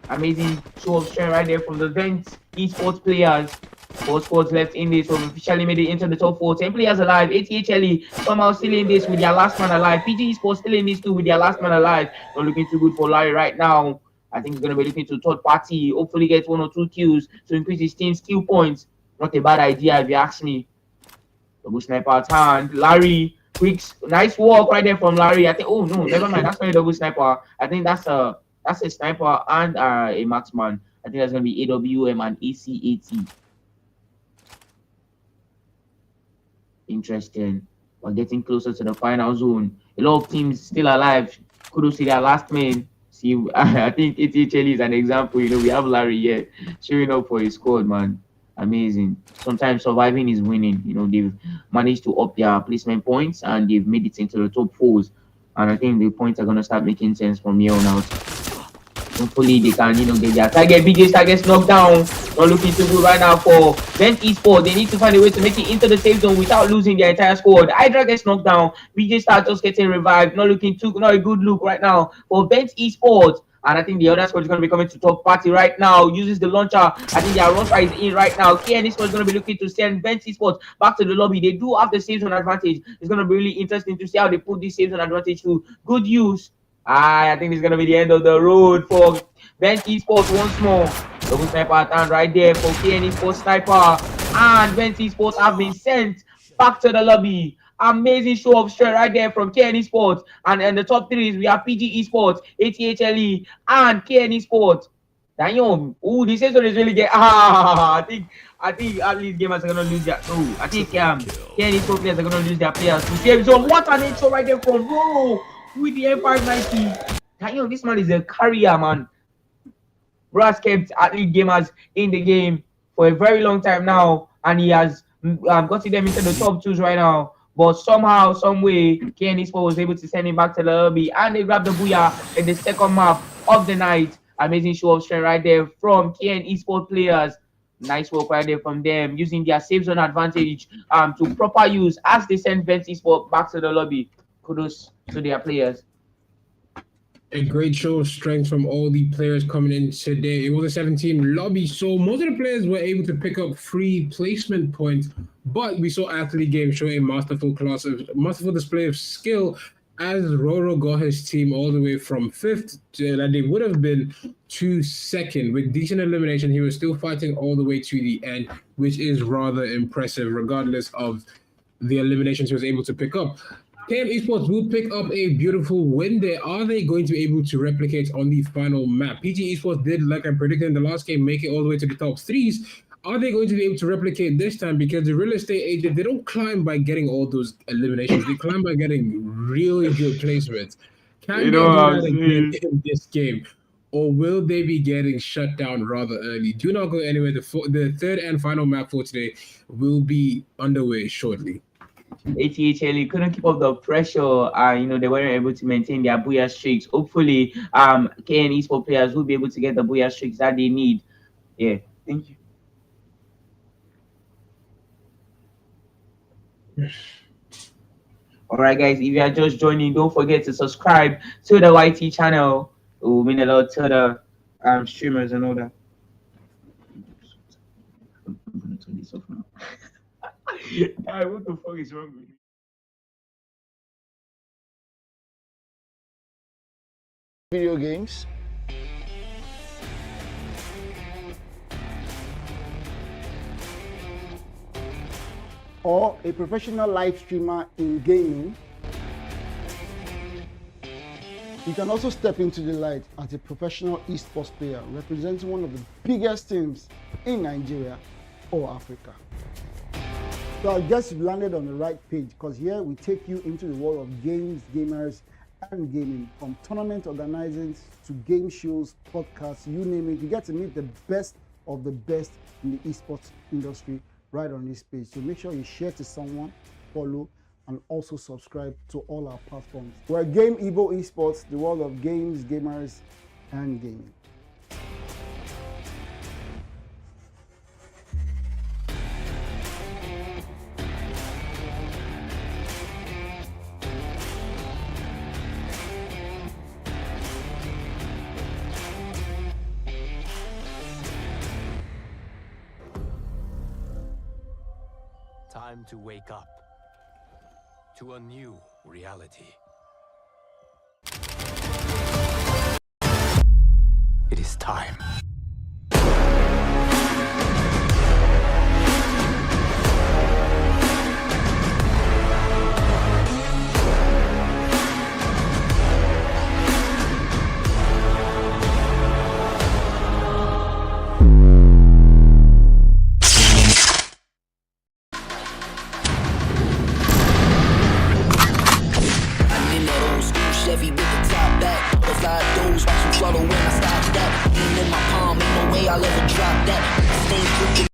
Amazing show of strength right there from the Vent Esports players. 4 squads left in this. So we've officially made it into the top 4. 10 players alive. ATHLE somehow still in this with their last man alive. PG Esports still in this too with their last man alive. Not looking too good for Larry right now. I think he's going to be looking to third party. Hopefully get 1 or 2 kills to increase his team's kill points. Not a bad idea if you ask me. Double sniper at hand. Larry, quick, nice walk right there from Larry. I think, oh no, never mind. That's not a double sniper. I think that's a sniper and a marksman. I think that's going to be AWM and ACAT. Interesting. We're getting closer to the final zone. A lot of teams still alive. Kudos to their last man. See, I think ATHLE is an example. We have Larry here showing up for his squad, man. Amazing. Sometimes surviving is winning. They've managed to up their placement points and they've made it into the top 4s. And I think the points are going to start making sense from here on out. Hopefully they can, get their target. BJ Star gets knocked down. Not looking too good right now for Vent Esports. They need to find a way to make it into the safe zone without losing their entire squad. Hydra gets knocked down. BJ Star just getting revived. Not a good look right now for Vent Esports. And I think the other squad is going to be coming to top party right now. Uses the launcher. I think their launcher is in right now. KN Esports is going to be looking to send Vent Esports back to the lobby. They do have the safe zone advantage. It's going to be really interesting to see how they put this safe zone advantage to good use. I think it's going to be the end of the road for Vent Esports once more. Double sniper at hand right there for KN Esports sniper. And Vent Esports have been sent back to the lobby. Amazing show of strength right there from KN Esports. And in the top 3s, we have PG Esports, ATHLE, and KN Esports. Damn. Ooh, this season is really getting. I think at least gamers are gonna lose their. No, I think KN Esports players are gonna lose their players to save zone. What an intro right there from Roro with the M590. Damn, this man is a carrier, man. Bro has kept athlete gamers in the game for a very long time now, and he has gotten them into the top 2s right now. But somehow, some way, KN Esports was able to send him back to the lobby, and they grabbed the booyah in the second map of the night. Amazing show of strength right there from KN Esports players. Nice work right there from them, using their safe zone advantage to proper use as they send Vent Esports back to the lobby. Kudos to their players. A great show of strength from all the players coming in today. It was a 17 lobby, so most of the players were able to pick up free placement points, but we saw Athlete Game show a masterful display of skill as Roro got his team all the way from 5th to that they would have been to 2nd. With decent elimination, he was still fighting all the way to the end, which is rather impressive regardless of the eliminations he was able to pick up. KN Esports will pick up a beautiful win there. Are they going to be able to replicate on the final map? PG Esports did, like I predicted in the last game, make it all the way to the top 3s. Are they going to be able to replicate this time? Because the real estate agent, they don't climb by getting all those eliminations. They climb by getting really good placements. Can they do that again in this game? Or will they be getting shut down rather early? Do not go anywhere. The third and final map for today will be underway shortly. ATHLE couldn't keep up the pressure. They weren't able to maintain their booyah streaks. Hopefully, KN Esports players will be able to get the booyah streaks that they need. Yeah, thank you. All right, guys, if you are just joining, don't forget to subscribe to the YT channel. It will mean a lot to the streamers and all that. I'm gonna turn this off now. Guy, what the fuck is wrong with me? Video games, or a professional live streamer in gaming, you can also step into the light as a professional esports player representing one of the biggest teams in Nigeria or Africa. So I guess you've landed on the right page, because here we take you into the world of games, gamers, and gaming. From tournament organizing to game shows, podcasts, you name it. You get to meet the best of the best in the esports industry right on this page. So make sure you share to someone, follow, and also subscribe to all our platforms. We're Game Evo Esports, the world of games, gamers, and gaming. Time to wake up to a new reality. It is time. Chevy with the top back, butterfly doors, watch them swallow when I stop that. Hand in my palm, ain't no way I'll ever drop that. Stay gripping.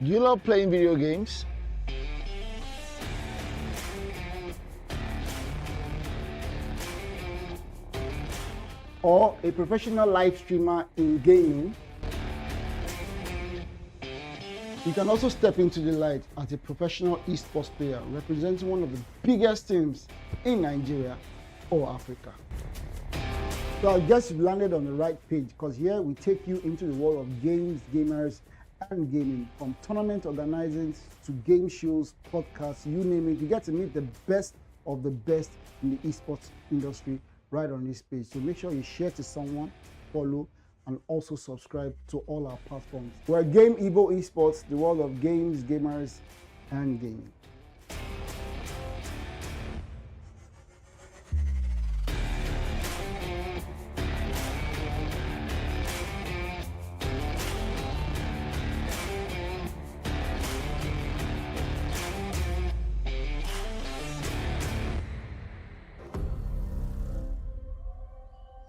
Do you love playing video games? Or a professional live streamer in gaming? You can also step into the light as a professional esports player representing one of the biggest teams in Nigeria or Africa. So I guess you've landed on the right page, because here we take you into the world of games, gamers, and gaming. From tournament organizing to game shows, podcasts, you name it. You get to meet the best of the best in the esports industry right on this page. So make sure you share to someone, follow, and also subscribe to all our platforms. We're Game Evo Esports, the world of games, gamers, and gaming.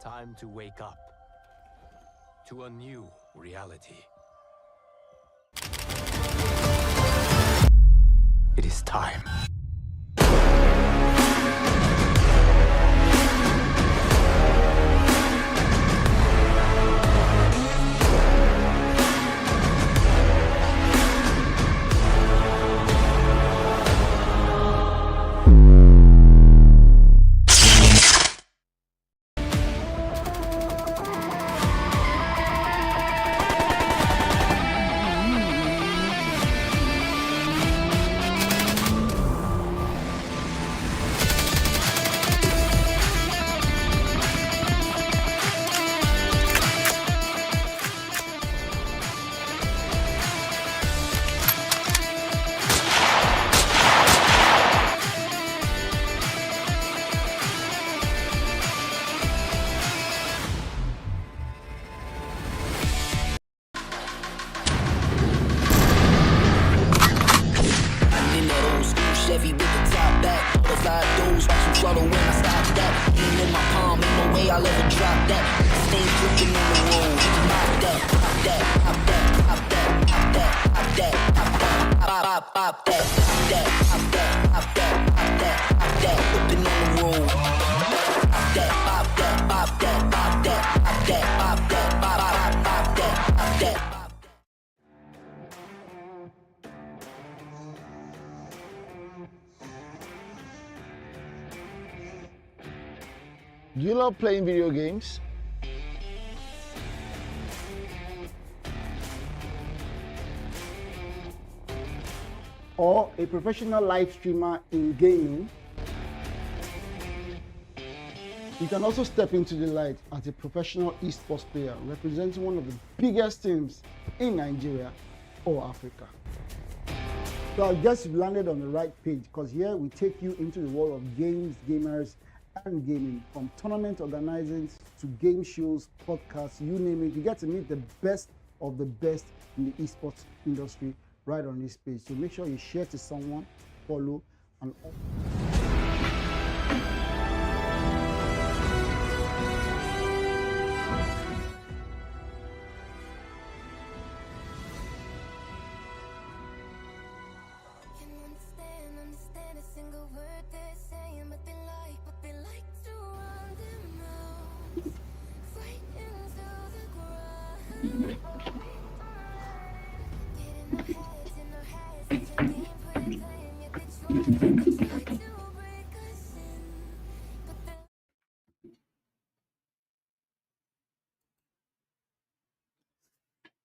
Time to wake up to a new reality. It is time. Chevy with the top back, butterfly doors, watch them swallow when I stop that. Hand in my palm, ain't no way I'll ever drop that. Stay gripping on the road, pop that, pop that, pop that, pop that, pop that, pop that, pop that, pop that, pop that, pop that, pop that, pop that, pop that, gripping on the road. Pop that, pop that, pop that, pop that, pop that, pop that, pop that, pop that. Do you love playing video games? Or a professional live streamer in gaming? You can also step into the light as a professional esports player representing one of the biggest teams in Nigeria or Africa. So I guess you've landed on the right page, because here we take you into the world of games, gamers, and gaming. From tournament organizing to game shows, podcasts, you name it. You get to meet the best of the best in the esports industry right on this page. So make sure you share to someone, follow, and understand a single word they're saying, but they like to run their mouths right into the ground. Get in our heads, it's a game we're playing, yet they try to break us in, but they're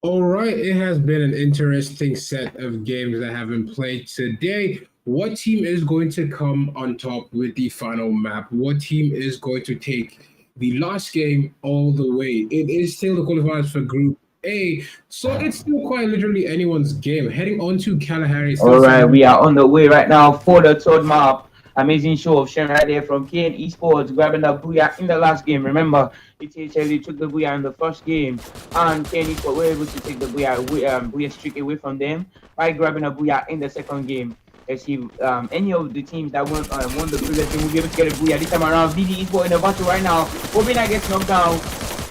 All right, it has been an interesting set of games that have been played today. What team is going to come on top with the final map? What team is going to take the last game all the way? It is still the qualifiers for Group A, so it's still quite literally anyone's game. Heading on to Kalahari. All right, we are on the way right now for the third map. Amazing show of Shen right there from KN Esports, grabbing the booyah in the last game. Remember, ETHLE took the booyah in the first game, and KN Esports were able to take the booyah streak away from them by grabbing a booyah in the second game. Let's see any of the teams that won the previous game will be able to get a booyah this time around. VD Esports in the battle right now. Hoping I gets knocked down.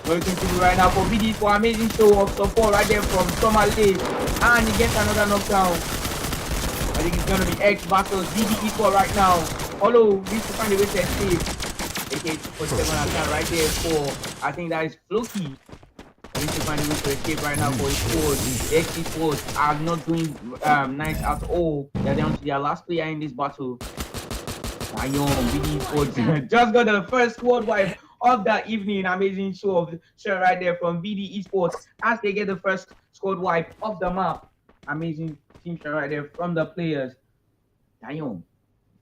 We're looking to do right now for VD for amazing show of support right there from Somali, and he gets another knockdown. I think it's gonna be X versus VD Esports right now. Although we need to find a way to escape. AK 247 attack right there for, I think that is Floki. We need to find a way to escape right now for Esports. X Esports are not doing nice at all. They're down to their last player in this battle. Ayon, VD Esports just got the first squad wipe of that evening. Amazing show of share right there from VD Esports as they get the first squad wipe of the map. Amazing team share right there from the players. Damn.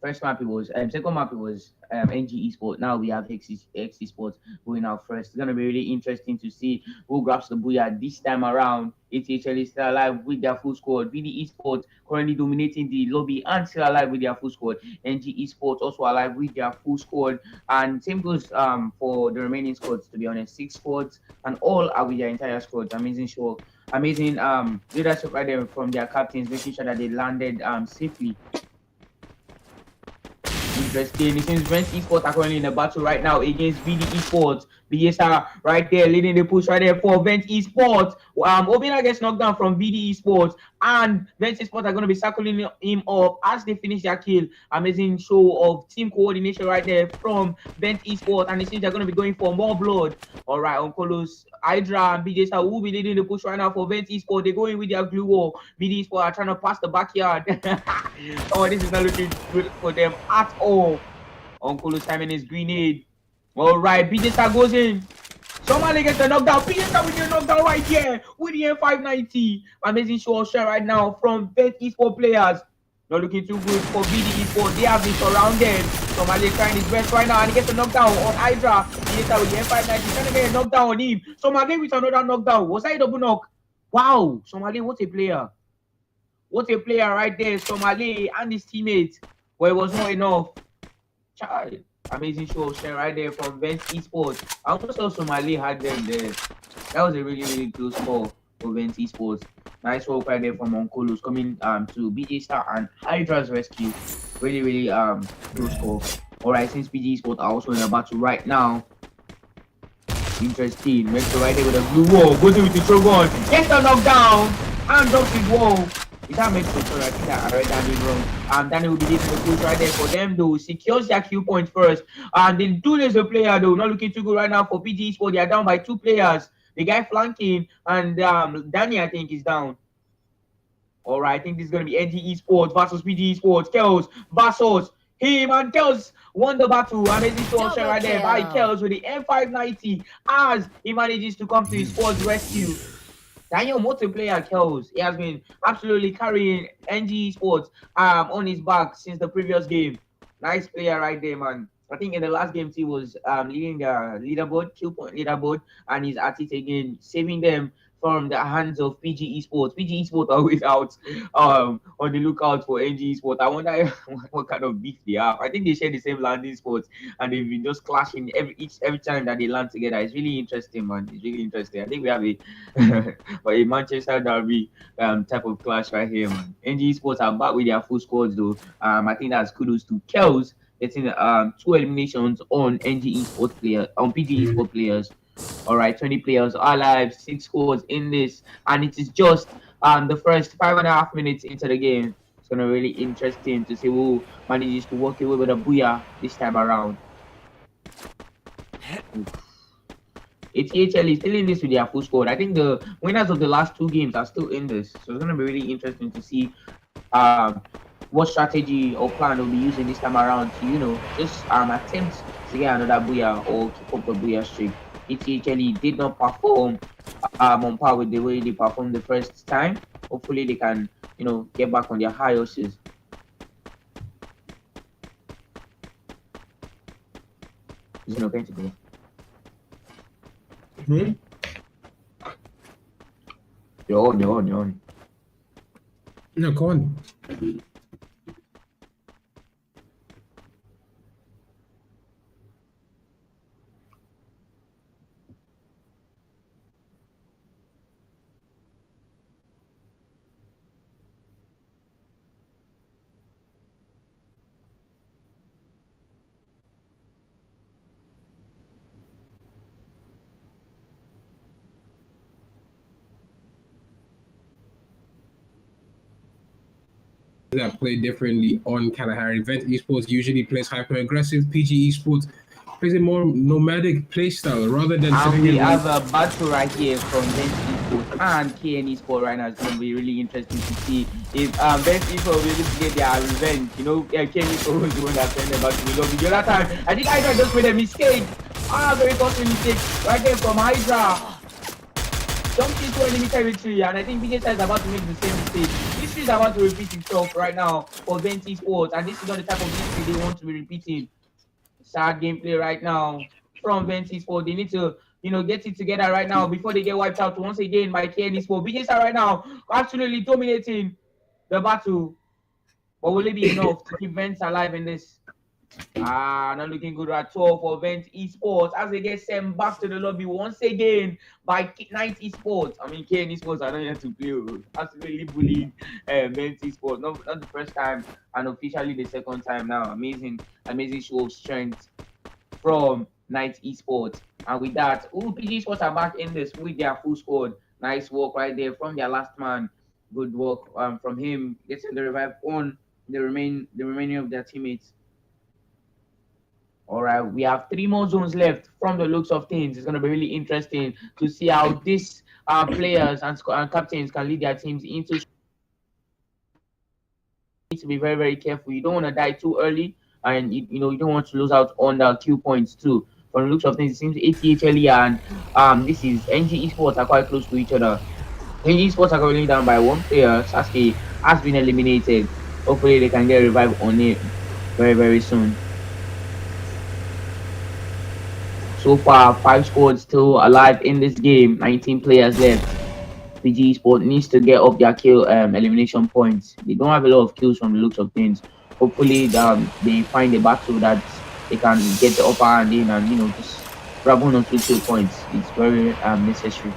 First map it was, second map it was NG Esports. Now we have X Esports going out first. It's gonna be really interesting to see who grabs the booyah this time around. ETHL is still alive with their full squad. VD Esports currently dominating the lobby and still alive with their full squad. NG Esports also alive with their full squad. And same goes for the remaining squads, to be honest. 6 squads and all are with their entire squads. Amazing show. Amazing leadership right there from their captains, making sure that they landed safely. Interesting. It seems Vent Esports are currently in the battle right now against VD Esports. BSR right there leading the push right there for Vent Esports. Obina gets knocked down from VD Esports, and Vent Esports are going to be circling him up as they finish their kill. Amazing show of team coordination right there from Vent Esports, and it seems they're going to be going for more blood. All right, Onkolos, Hydra, and BJSR will be leading the push right now for Vent Esports. They're going with their glue wall. VD Esports are trying to pass the backyard. Oh, this is not looking good for them at all. Onkolos timing his grenade. All right, BJSR goes in. Somebody gets the knockdown. BJSR with the knockdown right here with the M590. Amazing show of share right now from Vent Esports players. Not looking too good for VD Esports. They have been surrounded. Somebody trying his best right now and he gets a knockdown on Hydra. BJSR with the M590 trying to get a knockdown on him. Somebody with another knockdown. Was that a double knock? Wow, Somali, what a player. What a player right there, Somali and his teammates. Well, it was not enough. Child. Amazing show share right there from Vent Esports. I almost saw Somali had them there. That was a really, really close call for Vent Esports. Nice work right there from Onkolos coming to BJ Star and Hydra's rescue. Really, really close call. Alright, since BJ Esports are also in a battle right now. Interesting. Metro right there with a blue wall. Goes in with the Trogon. Gets the knockdown and drops his wall. Is that Metro? Sorry, I think I read Danny wrong. Danny will be leading the push right there for them though. Secures their kill point first. And they do lose a player though. Not looking too good right now for PG Esports. They are down by 2 players. The guy flanking and Danny I think is down. Alright, I think this is gonna be NG Esports versus PG Esports. Kels versus him, and Kels won the battle. Amazing shot Double right there by kill. Kels with the M590 as he manages to come to his squad's rescue. Daniel multiplayer Kels, he has been absolutely carrying NG Esports on his back since the previous game. Nice player right there, man. I think in the last game he was leading the leaderboard, kill point leaderboard, and he's at it again, saving them from the hands of PG Esports. PG Esports are always out on the lookout for NG Esports. I wonder what kind of beef they have. I think they share the same landing spots and they've been just clashing every time that they land together. It's really interesting, man. It's really interesting. I think we have a Manchester derby type of clash right here, man. NG Esports are back with their full squads though. I think that's kudos to Kels getting 2 eliminations on NG Esports player on PG Esports players. All right, 20 players are alive, 6 scores in this, and it is just the first 5.5 minutes into the game. It's gonna be really interesting to see who manages to walk away with a booyah this time around. ATHL is still in this with their full squad. I think the winners of the last 2 games are still in this, so it's gonna be really interesting to see what strategy or plan they'll be using this time around to just attempt to get another booyah or keep up the booyah streak. ETHL did not perform on par with the way they performed the first time. Hopefully they can, get back on their high horses. Is it okay to go? You're on. No, go on. That play differently on Kalahari. Vent Esports usually plays hyper aggressive. PG Esports plays a more nomadic play style rather than. And we have a battle right here from Vent Esports and KN Esports right now. It's going to be really interesting to see if Vent Esports will be able to get their revenge. KN Esports was the one that sent them back to the lobby the other time. I think Hydra just made a mistake. Very costly mistake right there from Hydra. Jumped into enemy territory, and I think BJ is about to make the same mistake. History is about to repeat itself right now for Vent Esports, and this is not the type of history they want to be repeating. Sad gameplay right now from Vent Esports. They need to, get it together right now before they get wiped out once again by KN Esports. BJ right now absolutely dominating the battle, but will it be enough to keep Vent alive in this? Not looking good at all for Vent Esports as they get sent back to the lobby once again by Night Esports. I mean, KN Esports are not here to play. Absolutely bullying Vent Esports. Not the first time, and officially the second time now. Amazing show of strength from Night Esports. And with that, PG Esports are back in this with their full squad. Nice work right there from their last man. Good work from him getting the revive on the remaining of their teammates. All right, we have 3 more zones left from the looks of things. It's going to be really interesting to see how these players and captains can lead their teams into. You need to be very, very careful. You don't want to die too early, and you don't want to lose out on the kill points too. From the looks of things, it seems ATHL and this is NG Esports are quite close to each other. NG Esports are currently down by 1 player. Sasuke has been eliminated. Hopefully, they can get revived on it very, very soon. So far, 5 squads still alive in this game. 19 players left. PG Esports needs to get up their kill elimination points. They don't have a lot of kills from the looks of things. Hopefully, they find a battle that they can get the upper hand in and just grab 1 or 2 kill points. It's very necessary.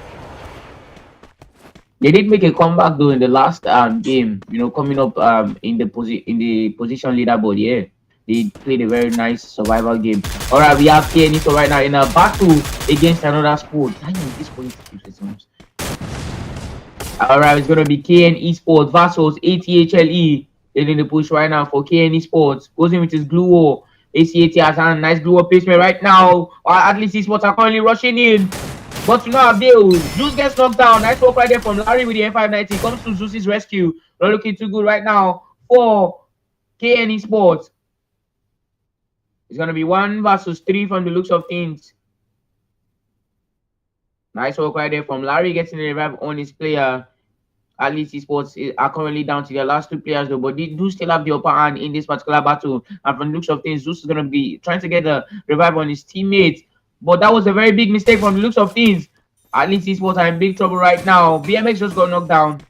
They did make a comeback though in the last game. Coming up in the position leaderboard. Yeah. They played a very nice survival game. All right, we have KN Esports right now in a battle against another squad. All right, it's gonna be KN Esports versus ATHLE. Leading the push right now for KN Esports. Goes in with his glue wall. ACAT has a nice glue wall placement right now. At least Esports are currently rushing in. But to no avail. Zeus gets knocked down. Nice work right there from Larry with the M590. Comes to Zeus's rescue. Not looking too good right now for KN Esports. It's gonna be 1 versus 3 from the looks of things. Nice work right there from Larry getting the revive on his player. At least Esports are currently down to their last 2 players though, but they do still have the upper hand in this particular battle. And from the looks of things, Zeus is gonna be trying to get the revive on his teammate. But that was a very big mistake from the looks of things. At least Esports are in big trouble right now. BMX just got knocked down.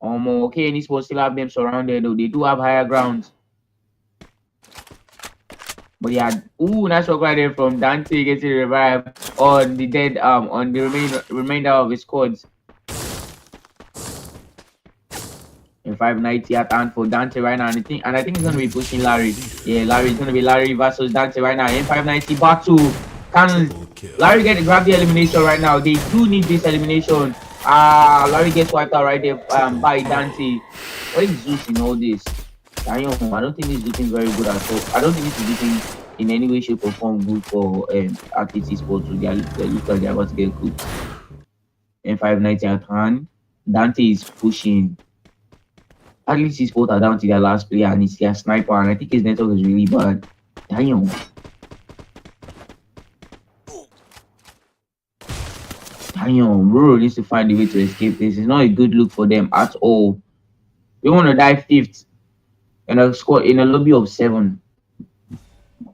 Okay, and Esports still have them surrounded though. They do have higher grounds. But yeah, nice work right there from Dante getting the revive on the dead on the remainder of his squads. In 590 at hand for Dante right now, and I think he's gonna be pushing Larry. Yeah, Larry's gonna be Larry versus Dante right now. In 590 battle. Can Larry grab the elimination right now? They do need this elimination. Larry gets wiped out right there by Dante. What is Zeus in all this? I don't think he's looking very good at all. I don't think he's looking in any way, shape, or form good for Athletes Esports. So they look like they're about to get cooked. In 590 at hand, Dante is pushing. Athletes Esports are down to their last player, and it's their sniper, and I think his network is really bad. Damn. Bro needs to find a way to escape this. It's not a good look for them at all. They want to die 5th in a squad in a lobby of 7.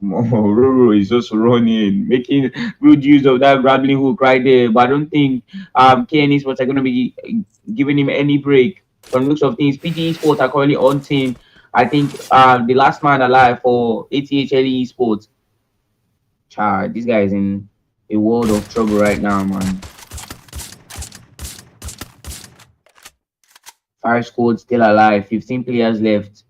Roro is just running, making good use of that grappling hook right there. But I don't think KN Esports are going to be giving him any break. From the looks of things, PG Esports are currently on team. I think the last man alive for ATHLE Esports. This guy is in a world of trouble right now, man. 5 squads still alive, 15 players left.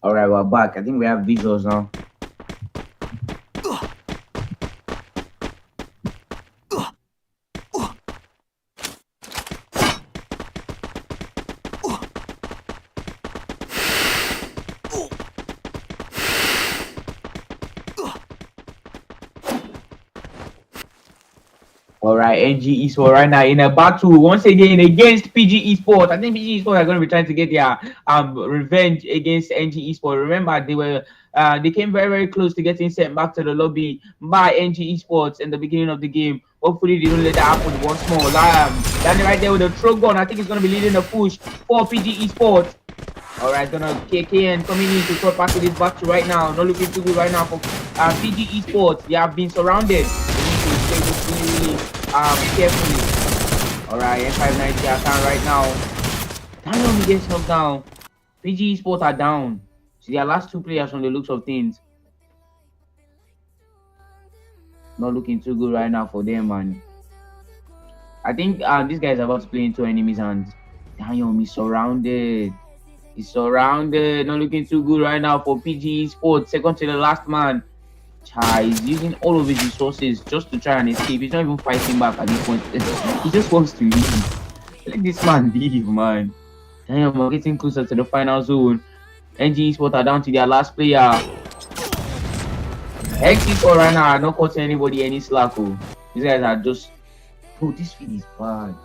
All right, we're back. I think we have visuals now. All right, NG Esports right now in a battle once again against PG Esports. I think PG Esports are going to be trying to get their revenge against NG Esports. Remember, they came very, very close to getting sent back to the lobby by NG Esports in the beginning of the game. Hopefully, they don't let that happen once more. Danny right there with a throw gun. I think he's going to be leading the push for PG Esports. All right, gonna KKN coming in to third party this battle right now. Not looking too good right now for PG Esports. They have been surrounded. They need to play this really carefully. All right, N590 are down right now. Damn, he gets knocked down. PG Esports are down. So their last 2 players from the looks of things. Not looking too good right now for them, man. I think this guy is about to play into enemies' hands. Damn, he's surrounded. He's surrounded. Not looking too good right now for PG Esports. Second to the last man. He's using all of his resources just to try and escape. He's not even fighting back at this point. He just wants to leave. Let this man leave, man. Damn, we're getting closer to the final zone. NG Esports are down to their last player. X Esports right now are not cutting anybody any slack. These guys are just... Oh, this feed is bad.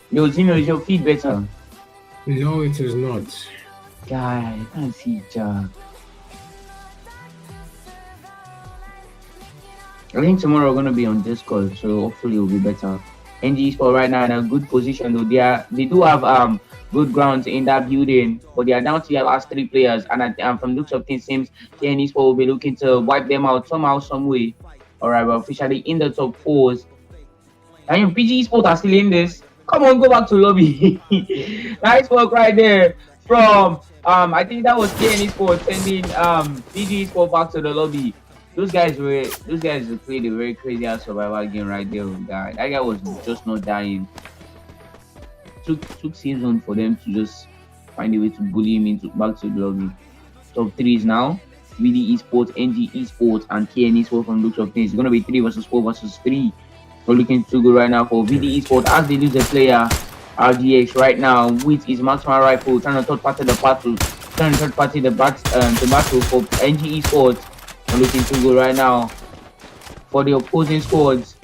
Yo, Zeno, is your feed better? No, it is not. Guy, I can't see Jack. I think tomorrow we're gonna be on Discord, so hopefully it'll be better. NG Esports right now in a good position though. They do have good grounds in that building, but they are down to their last 3 players, and from looks of things, seems KN Esports will be looking to wipe them out somehow, some way. All right, we're officially in the top 4s. And PG Esports are still in this. Come on, go back to lobby. Nice work right there from I think that was KN Esports sending PG Esports back to the lobby. Those guys played a very crazy ass survival game right there. That guy was just not dying. Took season for them to just find a way to bully him into back to the lobby. Top 3s now. VD Esports, NG Esports, and KN Esports from looks of things. It's gonna be 3 versus 4 versus 3. We're looking too good right now for VD Esports as they lose a player. RDX right now with his maximum rifle trying to third party the battle, the battle for NG Esports. We're looking too good right now for the opposing squads.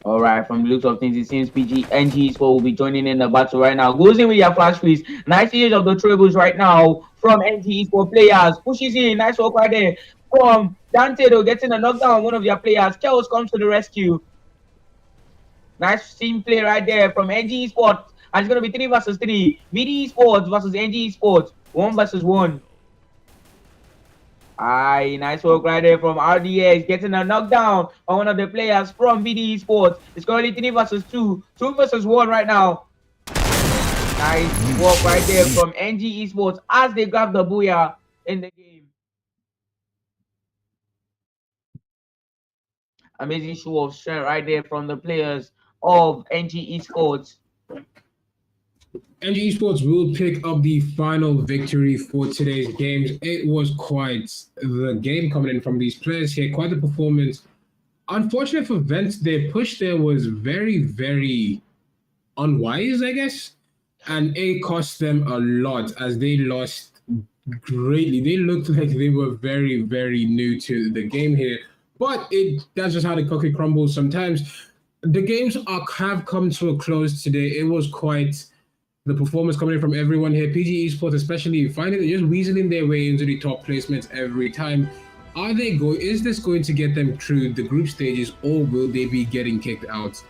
All right, from the looks of things, it seems NG Esports will be joining in the battle right now. Goes in with your flash freeze. Nice use of the trebles right now from NG Esports players. Pushes in, nice work right there from Dante though, getting a knockdown on one of their players. Chaos comes to the rescue. Nice team play right there from NG Esports. And it's going to be 3 versus 3. VD Esports versus NG Esports. 1 versus 1. Aye, nice work right there from RDX, getting a knockdown on one of the players from VD Esports. It's currently 3 versus 2. 2 versus 1 right now. Nice work right there from NG Esports as they grab the booyah in the game. Amazing show of strength right there from the players of NG Esports. NG Esports will pick up the final victory for today's games. It was quite the game coming in from these players here, quite the performance. Unfortunate for Vents, their push there was very, very unwise, I guess. And it cost them a lot as they lost greatly. They looked like they were very, very new to the game here. But that's just how the cookie crumbles sometimes. The games have come to a close today. It was quite the performance coming in from everyone here. PG Esports especially finding just weaseling their way into the top placements every time. Is this going to get them through the group stages, or will they be getting kicked out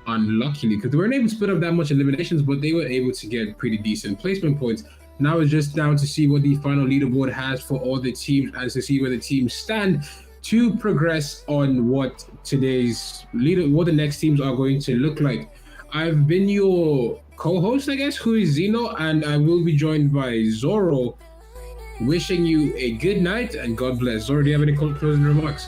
unluckily? Because they weren't able to put up that much eliminations, but they were able to get pretty decent placement points. Now it's just down to see what the final leaderboard has for all the teams and to see where the teams stand to progress on what the next teams are going to look like. I've been your co-host, I guess, who is Zeno, and I will be joined by Zoro. Wishing you a good night and God bless. Zoro, do you have any closing remarks?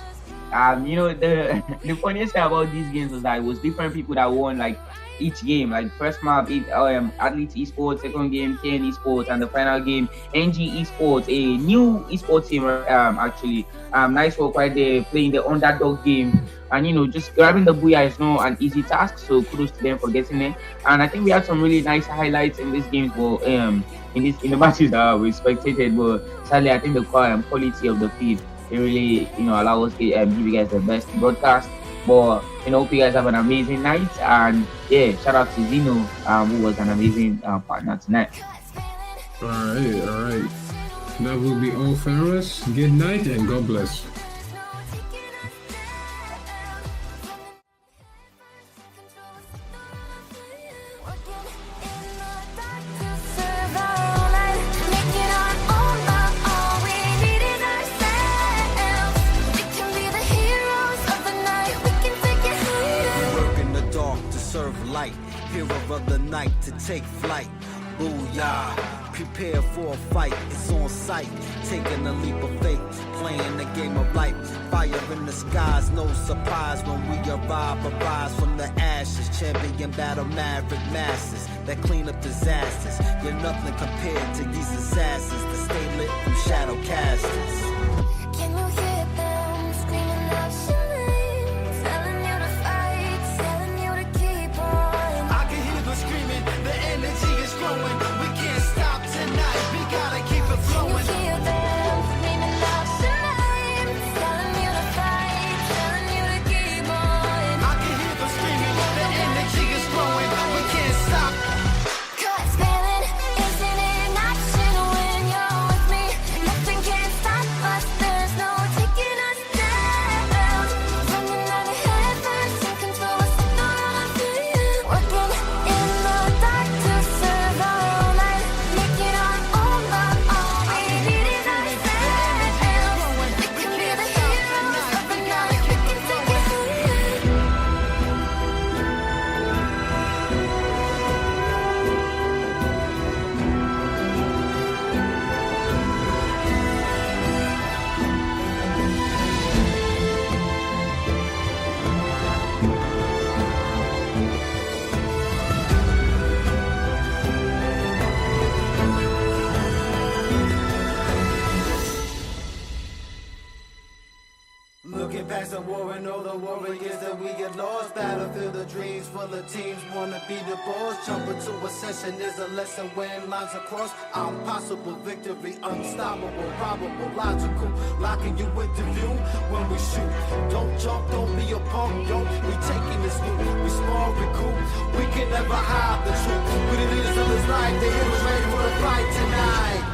The funniest thing about these games was that it was different people that won like each game. Like first map, Athlete Esports, second game, KN Esports, and the final game, NG Esports, a new esports team actually. Nice work right there, playing the underdog game. And just grabbing the booyah is not an easy task, so kudos to them for getting it. And I think we had some really nice highlights in this game for in the matches that we spectated. But sadly, I think the quality of the feed, it really allow us to give you guys the best broadcast. But hope you guys have an amazing night, and yeah, shout out to Zeno, who was an amazing partner tonight. All right. That will be all for us. Good night and God bless. Hero of the night to take flight. Booyah, prepare for a fight. It's on sight, taking a leap of faith, playing the game of life. Fire in the skies, no surprise when we arrive. Arise from the ashes, champion battle maverick masses that clean up disasters. You're nothing compared to these assassins that stay lit from shadow casters. Can you hear them screaming out your name, telling you to fight, telling you to keep on? I can hear them screaming, the energy is growing. We can't stop tonight, we gotta keep it flowing. Can you hear them screaming out your name, telling you to fight, telling you to keep on? I can hear them screaming, the energy is growing. We can't stop. Caught spelling, isn't it in action when It's a war and all the warriors that we get lost. Battlefield of dreams full of teams wanna be the boss. Jump into a session is a lesson when lines are crossed. Impossible victory, unstoppable, probable, logical. Locking you into view when we shoot. Don't jump, don't be a punk, yo. We taking this loot, we small, we cool. We can never hide the truth. We the leaders of this life, they hit us ready for the fight tonight.